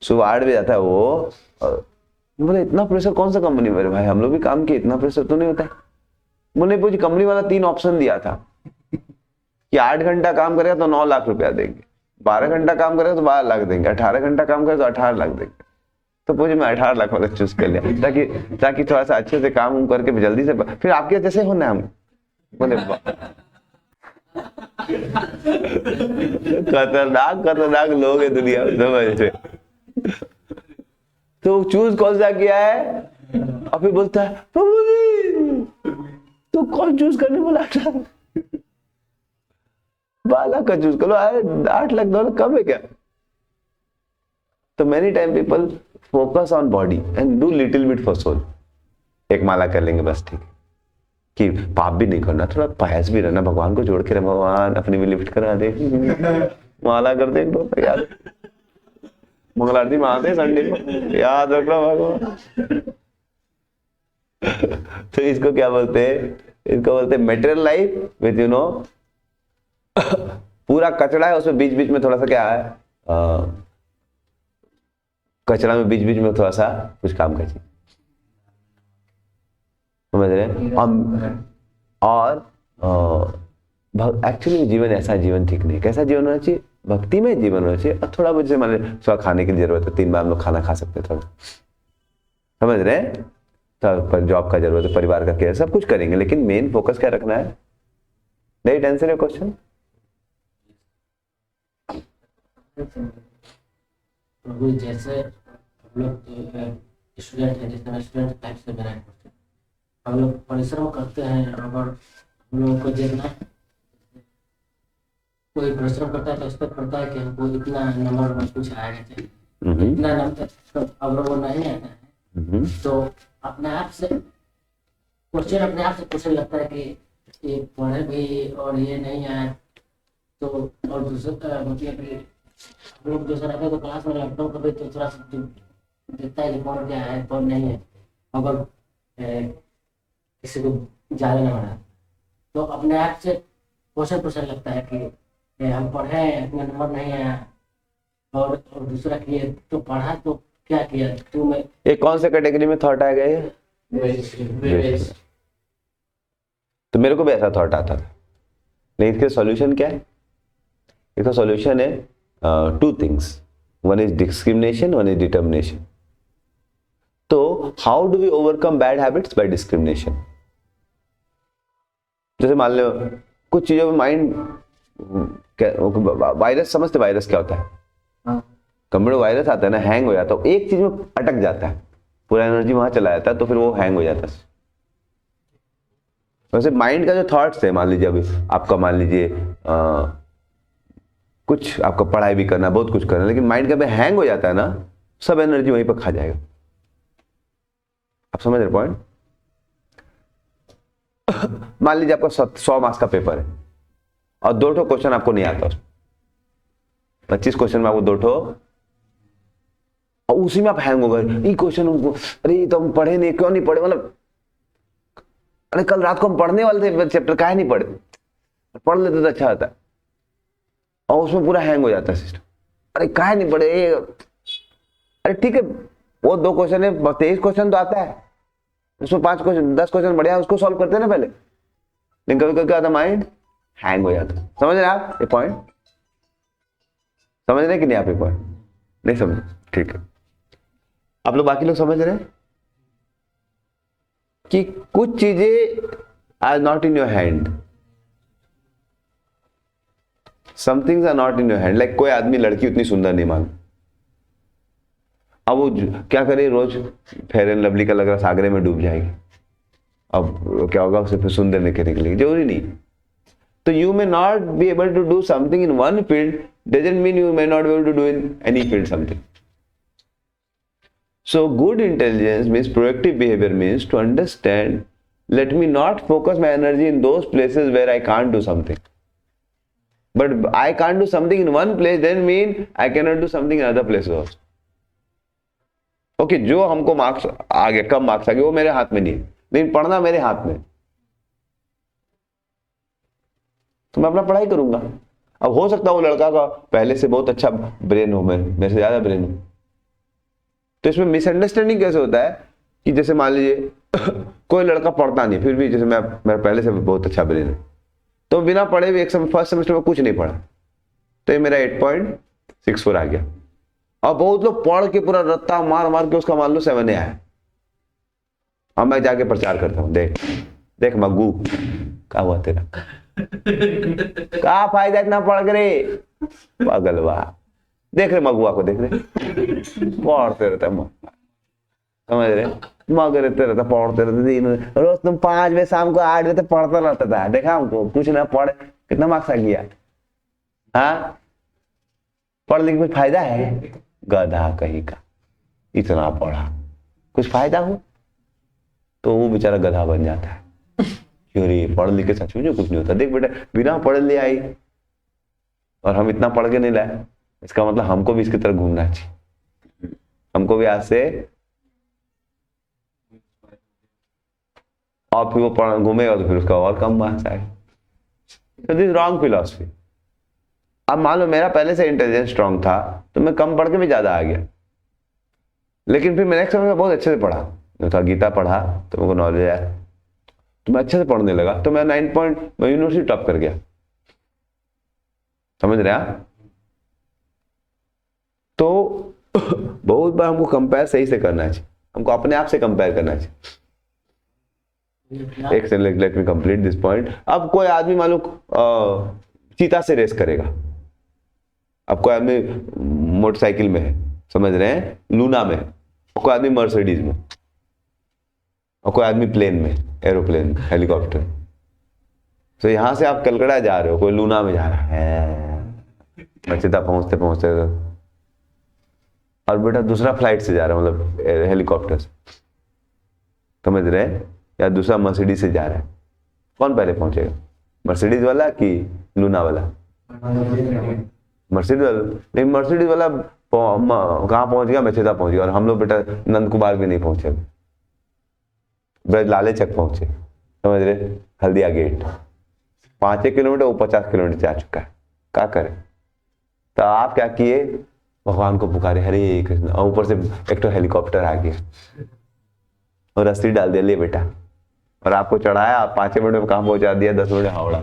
सुबह 8 बजे आता है वो। बोले इतना प्रेशर कौन सा कंपनी में? भाई हम लोग भी काम किए, इतना प्रेशर तो नहीं होता है। बोले मुझे कंपनी वाला 3 ऑप्शन दिया था कि 8 घंटा काम करेगा तो 9 लाख रुपया देंगे, 12 घंटा काम करेगा तो 12 लाख देंगे, 18 घंटा काम करेगा तो 18 लाख देंगे। तो मुझे मैं 18 लाख वाला चूज कर लिया ताकि थोड़ा सा अच्छे से काम करके जल्दी से फिर आपके जैसे होना है हम। बोले खतरनाक लोग है दुनिया में, समझ रहे? तो चूज कौन सा किया है? और फिर बोलता है प्रभु जी तो कौन चूज करने बोला था? 12 लाख का चूज करो, 8 लाख $8 कम है क्या? तो many time people focus on body and do little bit for soul. एक माला कर लेंगे बस, ठीक है, कि पाप भी नहीं करना, थोड़ा पायस भी रहना, भगवान को जोड़ के रहे, भगवान अपनी भी लिफ्ट करा दे, माला कर दे तो याद, मंगल आरती में आते संडे को, याद रखना भगवान। तो इसको क्या बोलते हैं? इसको बोलते हैं मेटेरियल लाइफ विद पूरा कचरा है, उसमें बीच बीच में थोड़ा सा क्या है, कचरा में बीच बीच में थोड़ा सा कुछ काम कर चाहिए, समझ रहे? और एक्चुअली जीवन ऐसा जीवन ठीक नहीं। कैसा जीवन होना चाहिए? भक्ति में जीवन होना चाहिए। और थोड़ा बहुत जैसे मान लीजिए थोड़ा खाने की जरूरत है, 3 बार हम लोग खाना खा सकते हैं, थोड़ा समझ रहे हैं? तो जॉब का जरूरत है, परिवार का केयर, सब कुछ करेंगे, लेकिन मेन फोकस क्या रखना है? Right answer your question? प्रभु जैसे हम लोग स्टूडेंट है, जैसे स्टूडेंट टाइप से मेरा क्वेश्चन, हम लोग परिश्रम करते हैं, अगर हम लोगों को जितना कोई परिश्रम करता है तो एक्सपेक्ट करता है कि हमको इतना नंबर में कुछ आएगा चाहिए, इतना नंबर अगर वो नहीं आता है तो अपने आप से क्वेश्चन अपने आप से पूछने लगता है कि ये पढ़े भी और ये नहीं आया तो, और दूसरा मतलब कि हम लोग दूसरा रहते तो क्लास में लैपटॉप कभी तो थोड़ा सा देखता है कि कौन क्या है कौन नहीं है, अगर किसी को ज़्यादा ना बना तो अपने आप से क्वेश्चन पूछने लगता है कि हम पढ़े हैं इतना नंबर नहीं आया, और दूसरा किए तो पढ़ा तो क्या किया तो मैं एक कौन से कैटेगरी में थॉट आ गए? तो मेरे को भी ऐसा थॉट आता था, लेकिन इसका सॉल्यूशन क्या है? इसका सॉल्यूशन है 2 things, one is discrimination, one is determination. तो how do we overcome bad habits? By discrimination. जैसे मान लो कुछ चीजों में माइंड, वायरस समझते, वायरस क्या होता है? कंप्यूटर वायरस आता है ना, हैंग हो जाता है, एक चीज में अटक जाता है, पूरा एनर्जी वहां चला जाता है, तो फिर वो हैंग हो जाता है। वैसे माइंड का जो थॉट्स है, मान लीजिए अभी आपका, मान लीजिए कुछ आपका पढ़ाई भी करना, बहुत कुछ करना, लेकिन माइंड का भी हैंग हो जाता है ना, सब एनर्जी वहीं पर खा जाएगा। आप समझ रहे पॉइंट? मान लीजिए आपका 100 मार्क्स का पेपर है और 2 क्वेश्चन आपको नहीं आता, उसमें 25 क्वेश्चन में आपको 2 और उसी में आप हैंग हो गए। ये क्वेश्चन हमको, अरे तो हम पढ़े नहीं, क्यों नहीं पढ़े, मतलब अरे कल रात को हम पढ़ने वाले थे चैप्टर, काहे नहीं पढ़े, पढ़ लेते तो अच्छा होता, और उसमें पूरा हैंग हो जाता है सिस्टम। अरे काहे नहीं पढ़े, अरे ठीक है वो 2 क्वेश्चन है, 23 क्वेश्चन तो आता है, उसमें 5 क्वेश्चन 10 क्वेश्चन बढ़िया, उसको सॉल्व करते हैं ना पहले, लेकिन कभी कभी क्या होता है, माइंड हैंग हो जाता है। समझ रहे आप ये पॉइंट? समझ रहे कि नहीं आप ये पॉइंट? नहीं समझ? ठीक है, आप लोग बाकी लोग समझ रहे हैं कि कुछ चीजें are not in your hand, some things are not in your hand. Like कोई आदमी लड़की उतनी सुंदर नहीं मांग, अब वो क्या करे, रोज फेयर एंड लवली का लग रहा सागरे में डूब जाएगी, अब क्या होगा, उसे फिर सुंदर निकलने के लिए जरूरी नहीं। तो you may not be able to do something in one field doesn't mean you may not be able to do in any field something. So good intelligence means proactive behavior means to understand, let me not focus my energy in those places where I can't do something. But I can't do something in one place, then mean I can not do something in other places also. Okay, जो हमको marks आ गया, कम marks आ गए, वो मेरे हाथ में नहीं है, लेकिन पढ़ना मेरे हाथ में, तो मैं अपना पढ़ाई करूंगा। अब हो सकता है वो लड़का का पहले से बहुत अच्छा ब्रेन हो, मेरे से ज्यादा ब्रेन हो, तो इसमें मिसअंडरस्टैंडिंग कैसे होता है कि जैसे मान लीजिए कोई लड़का पढ़ता नहीं, फिर भी जैसे मेरा पहले से बहुत अच्छा ब्रेन है, तो बिना पढ़े भी फर्स्ट सेमेस्टर में कुछ नहीं पढ़ा, तो ये मेरा 8.64 आ गया। और बहुत लोग पढ़ के पूरा रत्ता मार मार के उसका मान लो 7 आया। अब मैं जाके प्रचार करता हूँ, देख देख मग्गू, क्या हुआ तेरा, क्या फायदा इतना पढ़ के रे पागलवा, देख रहे मगुआ को, देख रहे पढ़ते रहता है, समझ रहे, मगर रहते रहता, पढ़ते रहते दिन रोज, तुम 5 बजे शाम को 8 बजे तक पढ़ता रहता था, देखा हमको, कुछ ना पढ़े, कितना मार्क्स आ गया, हाँ पढ़ लिख कुछ फायदा है, गधा कहीं का, इतना पढ़ा कुछ फायदा हो, तो वो बेचारा गधा बन जाता है। क्यों रे, पढ़ लिख के सच में कुछ नहीं होता, देख बेटा बिना पढ़े ले आई और हम इतना पढ़ के नहीं लाए, इसका मतलब हमको भी इसकी तरफ घूमना चाहिए, हमको भी आज से, और फिर वो घूमेगा तो फिर उसका और कम मार्क्स आएगा। तो दिस रॉन्ग फिलॉसफी। अब मान लो मेरा पहले से इंटेलिजेंस स्ट्रांग था, तो मैं कम पढ़ के भी ज्यादा आ गया, लेकिन फिर मैं नेक्स्ट समय बहुत अच्छे से पढ़ा, था गीता पढ़ा तो मेरे को नॉलेज आया, तो मैं अच्छे से पढ़ने लगा, तो मैं 9 पॉइंट मैं यूनिवर्सिटी टॉप कर गया, समझ रहे आप। तो बहुत बार हमको कंपेयर सही से करना चाहिए, हमको अपने आप से कंपेयर करना चाहिए। एक से let me complete this point. अब कोई आदमी मान लो चीता से रेस करेगा, अब कोई आदमी मोटरसाइकिल में है, समझ रहे हैं, लूना में, और कोई आदमी मर्सिडीज में, और कोई आदमी प्लेन में, एरोप्लेन, हेलीकॉप्टर। तो यहां से आप कलकत्ता जा रहे हो, कोई लूना में जा रहा है, मचेता पहुंचते पहुंचते, और बेटा दूसरा फ्लाइट से जा रहा है, मतलब हेलीकॉप्टर से, समझ रहे हैं, या दूसरा मर्सिडीज से जा रहा है, कौन पहले पहुंचेगा, मर्सिडीज वाला कि लूना वाला? मर्सिडीज वाला। लेकिन मर्सिडीज वाला कहाँ पहुंच गया, मचेता पहुंच गया, और हम लोग बेटा नंद कुमार भी नहीं पहुंचे, ब्रज लाले चक पहुंचे, समझ रहे, हल्दिया गेट 5 किलोमीटर, वो 50 किलोमीटर जा चुका है, क्या करे। तो आप क्या किए, भगवान को पुकारे, हरे कृष्ण, और ऊपर से एक तो हेलीकॉप्टर आ गया और रस्सी डाल दिया, ले बेटा, और आपको चढ़ाया, 5 मिनट में कहाँ पहुंचा दिया, 10 मिनट हावड़ा।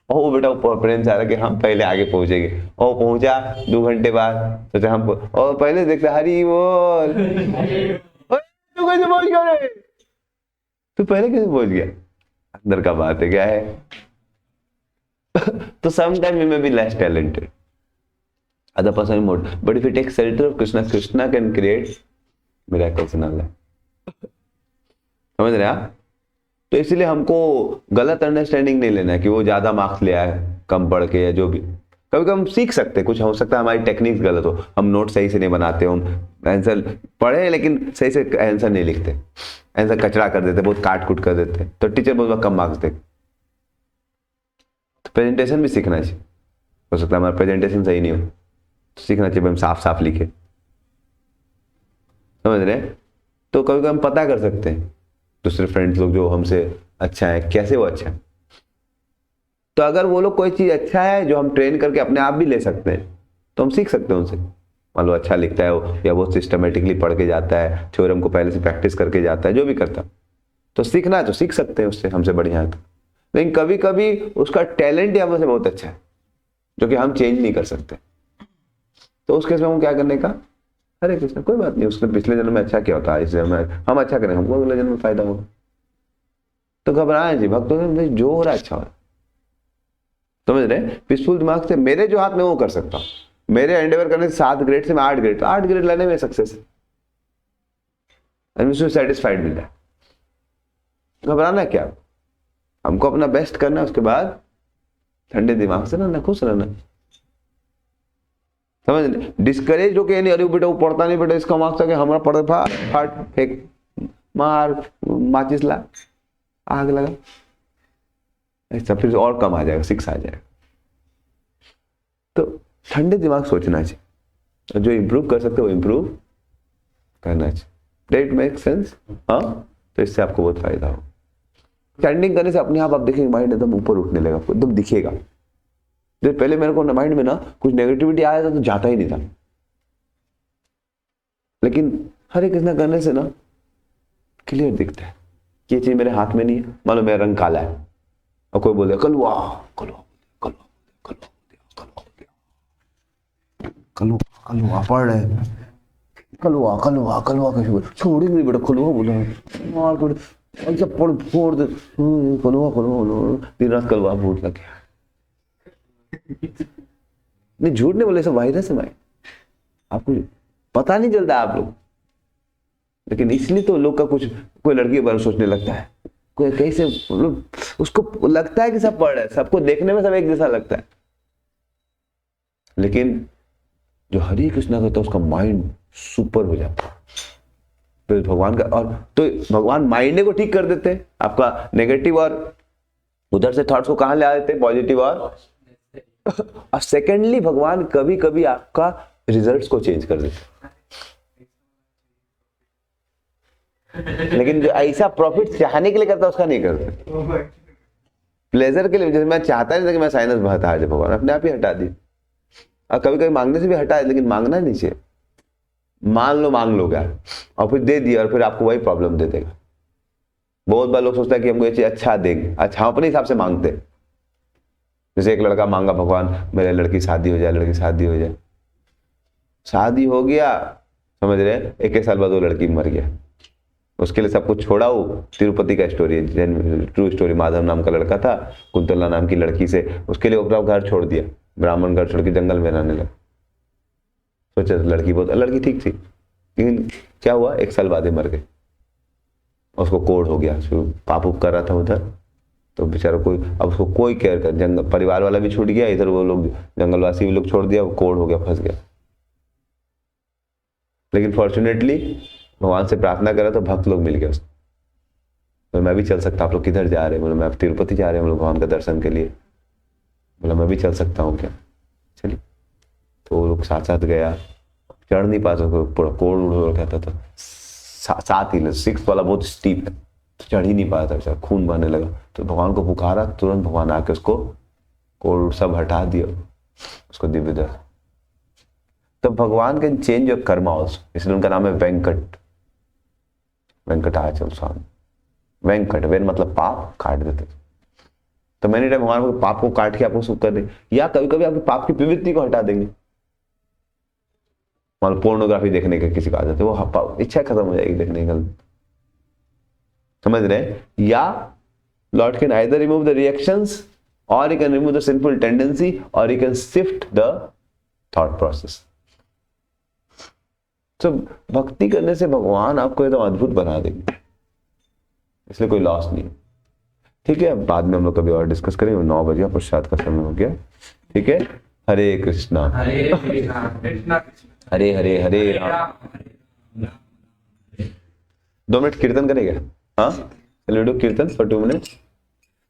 और वो बेटा ऊपर प्रेम से आ रहा कि हम पहले आगे पहुंचेंगे, और पहुंचा 2 घंटे बाद, सोचा हम, और पहले देखते हरी बोल, तू कैसे पहुंच गया रे, तू पहले कैसे पहुंच गया, अंदर का बात है, क्या है। तो sometime we may be less talented, other person more, but if you take shelter of Krishna, Krishna can create miracles in our life। समझ रहे आप। तो इसलिए हमको गलत अंडरस्टैंडिंग नहीं लेना है कि वो ज्यादा मार्क्स ले आए कम पढ़ के, या जो भी, कभी कभी हम सीख सकते हैं, कुछ हो सकता है हमारी टेक्निक्स गलत हो, हम नोट सही से नहीं बनाते, हम आंसर पढ़े लेकिन सही से आंसर नहीं लिखते, आंसर कचरा कर देते, बहुत काट कुट कर देते, तो टीचर बहुत कम मार्क्स दे। तो प्रेजेंटेशन भी सीखना चाहिए, हो सकता है हमारा प्रेजेंटेशन सही नहीं हो, तो सीखना चाहिए हम साफ साफ लिखे, समझ रहे। तो कभी कभी हम पता कर सकते हैं दूसरे फ्रेंड्स लोग जो हमसे अच्छा है, कैसे वो अच्छा है। तो अगर वो लोग कोई चीज अच्छा है जो हम ट्रेन करके अपने आप भी ले सकते हैं, तो हम सीख सकते हैं उनसे। मान लो अच्छा लिखता है वो, या वो सिस्टमेटिकली पढ़ के जाता है, थ्योरम को पहले से प्रैक्टिस करके जाता है, जो भी करता है, तो सीखना है तो सीख सकते हैं उससे, हमसे बढ़िया है तो। लेकिन कभी कभी उसका टैलेंट ही हमसे बहुत अच्छा है, जो कि हम चेंज नहीं कर सकते, तो उस केस में हम क्या करने का, अरे कृष्ण कोई बात नहीं, उसने पिछले जन्म में अच्छा किया होता है, इस जन्म में हम अच्छा करें, हमको अगले जन्म में फायदा होगा। तो घबराए जी भक्तों से, जो हो रहा है अच्छा हो रहा है, समझ रहे, पीसफुल दिमाग से मेरे जो हाथ में वो कर सकता हूँ, मेरे एंडेवर करने से 7 ग्रेड से मैं 8 ग्रेड, तो 8 ग्रेड लाने में सक्सेस है, सेटिस्फाइड मिल जाए। घबराना क्या, हमको अपना बेस्ट करना है, उसके बाद ठंडे दिमाग से रहना, खुश रहना, समझ। डिस्करेज हो के नहीं, अरे बेटा वो पढ़ता नहीं, बेटा इसका मार्क्स है, हमारा पढ़े फाट फेंक मार माचिस ला आग लगा, ऐसा फिर और कम आ जाएगा, 6 आ जाएगा, तो ठंडे दिमाग सोचना चाहिए, जो इम्प्रूव कर सकते हो वो इम्प्रूव करना चाहिए। That make sense? हाँ, तो इससे आपको बहुत फायदा हो। चैंटिंग करने से अपने आप देखेंगे माइंड एकदम ऊपर उठने लगा, आपको एकदम दिखेगा। जब पहले मेरे को माइंड में ना कुछ नेगेटिविटी आया था तो जाता ही नहीं था, लेकिन हरे कृष्णा करने से ना क्लियर दिखता है कि ये चीज मेरे हाथ में नहीं है। मान लो मेरा रंग काला है और कोई बोले कलवा कलवा कलवा कलवा कलवा कलवा पढ़ रहे कलवा कलवा कलवा कैसे बोले, छोड़ेंगे नहीं बेटा, कलवा बोला मार कर ऐसा पढ़ फोड़ दे, कलवा कलवा दिन रात कलवा बोल लगे। नहीं झूठ नहीं बोले, सब वायरस है भाई, आपको पता नहीं चलता आप लोग। लेकिन इसलिए तो लोग का कुछ, कोई लड़की के बारे में सोचने लगता है, कोई कैसे मतलब उसको लगता है कि सब पढ़ रहा है, सबको देखने में सब एक जैसा लगता है, लेकिन जो हरे कृष्णा करता है उसका माइंड सुपर हो जाता है। तो भगवान का, और तो भगवान माइंड को ठीक कर देते हैं, आपका नेगेटिव और उधर से थॉट्स को कहां ले आ देते हैं, पॉजिटिव और सेकेंडली भगवान कभी कभी आपका रिजल्ट्स को चेंज कर देते हैं। लेकिन जो ऐसा प्रॉफिट चाहने के लिए करता है उसका नहीं करते, प्लेजर के लिए। जैसे मैं चाहता नहीं था कि मैं साइनस बहता है, भगवान अपने आप ही हटा दी। और कभी कभी मांगने से भी हटा है, लेकिन मांगना नहीं चाहिए। मांग लो क्या, और फिर दे दिया और फिर आपको वही प्रॉब्लम दे देगा। बहुत बार लोग सोचता है कि हमको ये चीज अच्छा देंगे, अच्छा हम अपने हिसाब से मांगते। जैसे एक लड़का मांगा, भगवान मेरे लड़की शादी हो जाए, लड़की शादी हो जाए, शादी हो गया, समझ रहे, 1 साल बाद वो लड़की मर गया। उसके लिए सब कुछ छोड़ा। वो तिरुपति का स्टोरी है, ट्रू स्टोरी। माधव नाम का लड़का था, कुंतला नाम की लड़की से, उसके लिए अपना घर छोड़ दिया, ब्राह्मण घर छोड़ के जंगल में रहने लगा। सोचा लड़की ठीक थी, लेकिन क्या हुआ, 1 साल बाद ही मर गई। उसको कोढ़ हो गया, पाप उप कर रहा था उधर, तो बेचारा कोई, अब उसको कोई केयर कर, जंगल परिवार वाला भी छूट गया, इधर वो लोग जंगलवासी भी लोग छोड़ दिया, वो कोढ़ हो गया, फंस गया। लेकिन फॉर्चुनेटली भगवान से प्रार्थना करा तो भक्त लोग मिल गए उसको। तो मैं भी चल सकता, आप लोग किधर जा रहे हैं? बोला मैं तिरुपति जा रहे हैं हम लोग भगवान का दर्शन के लिए। बोला मैं भी चल सकता हूँ क्या? चलिए। तो वो लोग साथ साथ गया, चढ़ नहीं पाता, पूरा कोड़ उड़ कहता था, 7 ही 6 वाला बहुत स्टीप है, तो चढ़ ही नहीं पाता बेचारा, खून बहने लगा। तो भगवान को पुकारा, तुरंत भगवान आके उसको कोड़ सब हटा दिया, उसको दिव्य दर्शन। तो भगवान can change your Karma also, इसलिए उनका नाम है वेंकट, वेंकटाचल स्वामी। वेंकट, वेन मतलब पाप, काट देते। तो मैंने टाइम भगवान को पाप को काट के आपको सुख कर दे, या कभी कभी आपके पाप की प्रवृत्ति को हटा देंगे। मान पोर्नोग्राफी देखने का किसी का आदत है, वो इच्छा खत्म हो जाएगी देखने की, समझ रहे? या lord can either remove the reactions, और he can remove the sinful tendency, और he can shift the thought process. तो भक्ति करने से भगवान आपको एकदम अद्भुत बना देंगे, इसलिए कोई लॉस नहीं। ठीक है, बाद में हम लोग कभी और डिस्कस करेंगे। 9 बजे प्रसाद का समय हो गया। ठीक है, हरे कृष्णा हरे कृष्णा हरे हरे हरे राम। 2 मिनट कीर्तन करेगा? हाँ, चलिए डू कीर्तन फॉर 2 मिनट्स।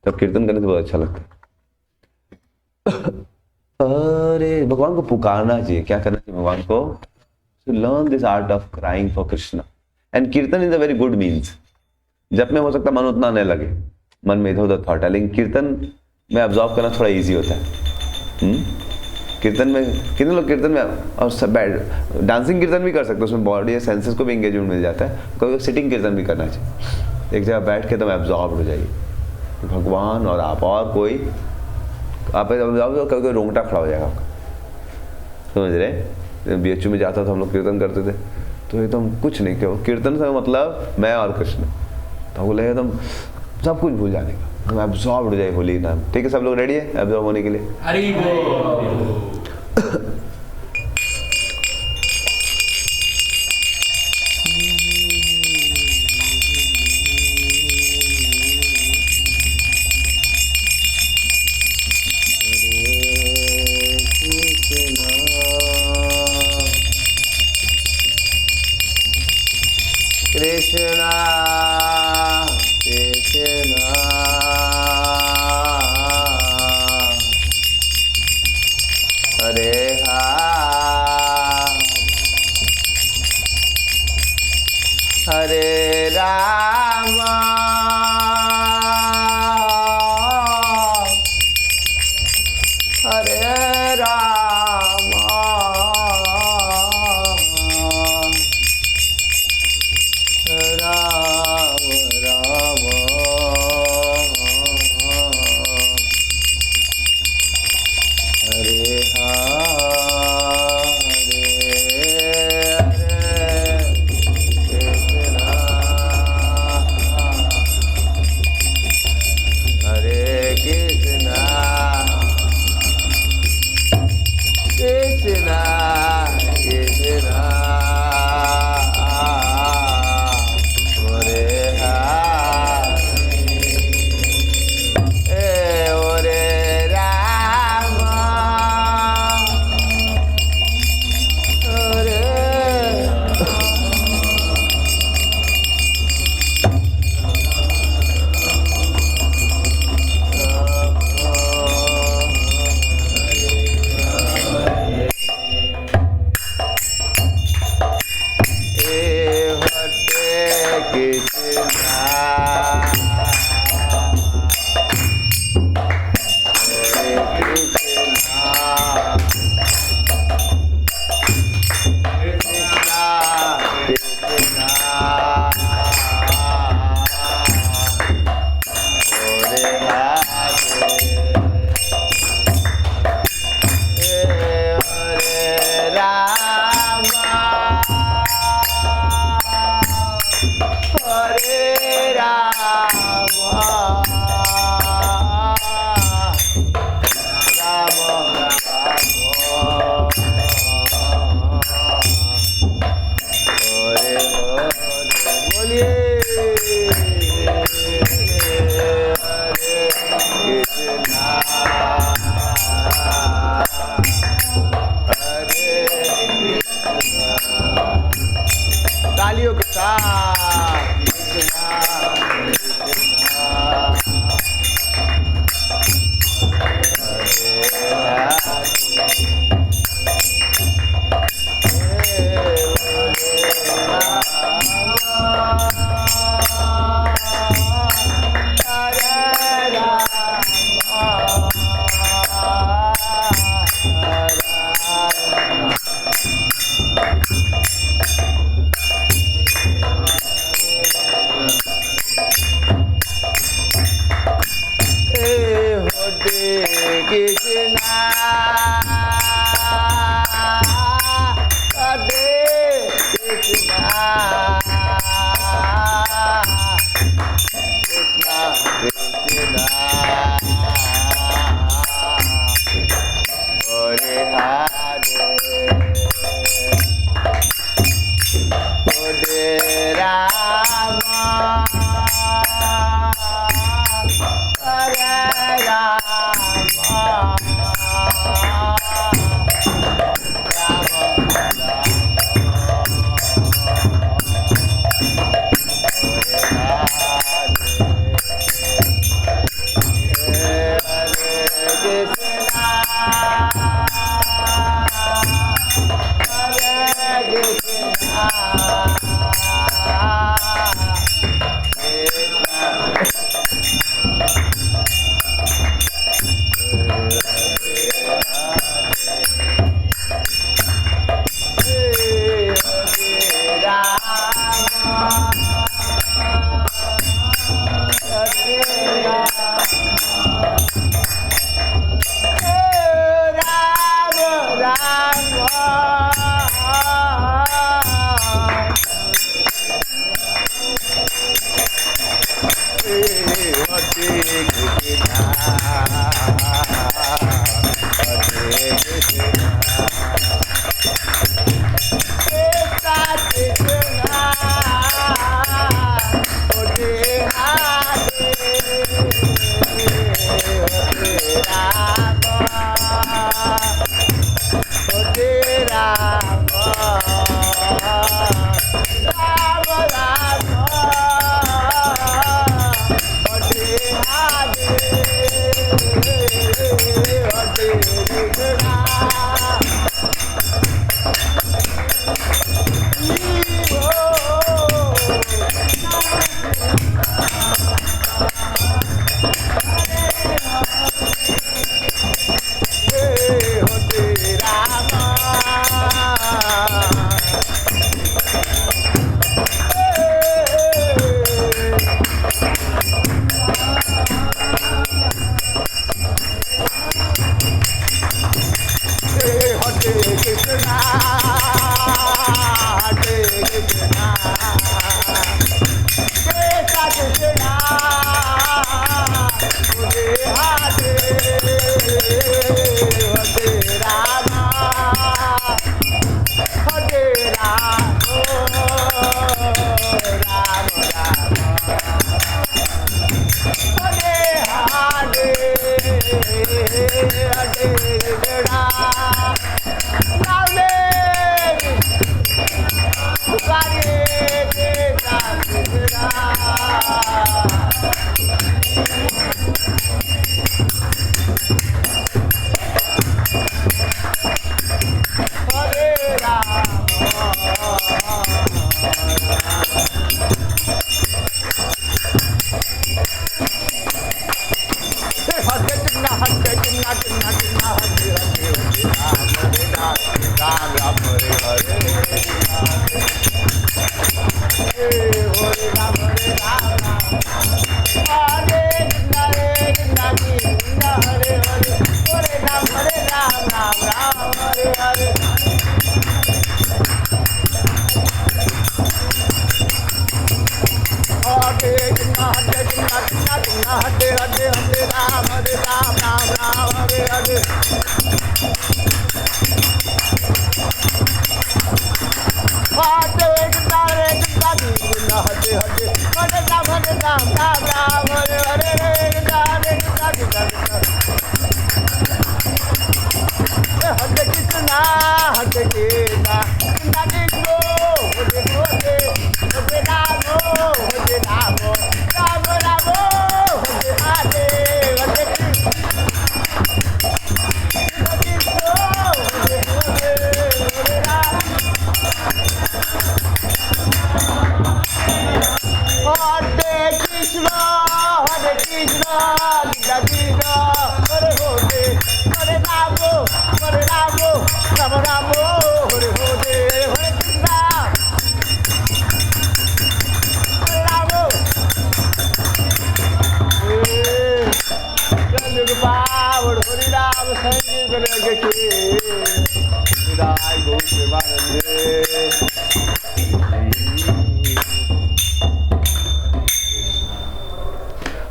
तब कीर्तन करने से बहुत अच्छा लगता है। अरे भगवान को पुकारना चाहिए। क्या करना चाहिए भगवान को? To learn this art of crying for Krishna. And कीर्तन is a very good means. जब में हो सकता मन उतना नहीं लगे, मन में इधर उधर थॉट है, लेकिन कीर्तन में अब्जॉर्व करना थोड़ा इजी होता है। कीर्तन में कितने लोग कीर्तन में, और सब डांसिंग कीर्तन भी कर सकते हो, उसमें बॉडी या सेंसेस को भी एंगेजमेंट मिल जाता है। कोई सिटिंग कीर्तन भी करना चाहिए, एक जगह बैठ के तो एब्जॉर्ब हो जाइए। तो भगवान और आप और कोई, आप कभी रोंगटा खड़ा हो जाएगा आपका, समझ रहे? BHU में जाता था, हम लोग कीर्तन करते थे, तो एकदम कुछ नहीं, क्यों कीर्तन से मतलब मैं और कृष्ण, तो बोले एकदम सब कुछ भूल जाने का, तो एब्जॉर्ब हो जाए होली नाम। ठीक है, सब लोग रेडी है एब्जॉर्ब होने के लिए? हरि बोल। Krishna Krishna Hare हरे राम हरे राम राम राम हरे हरे कृष्णा कृष्णा कृष्णा हरे हरे राम हरे तालियों के साथ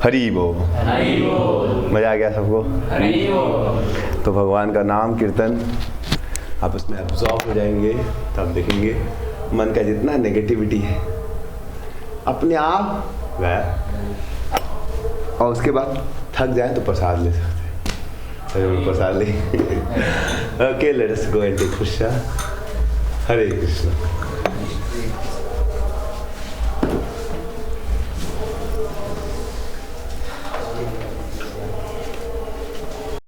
हरि बोल। मजा आ गया सबको? तो भगवान का नाम कीर्तन आप उसमें एब्जॉर्ब हो जाएंगे, तब देखेंगे मन का जितना नेगेटिविटी है अपने आप गया। और उसके बाद थक जाए तो प्रसाद ले सकते हैं, जरूर प्रसाद ले। Okay, let us go and take prasad. Hare Krishna.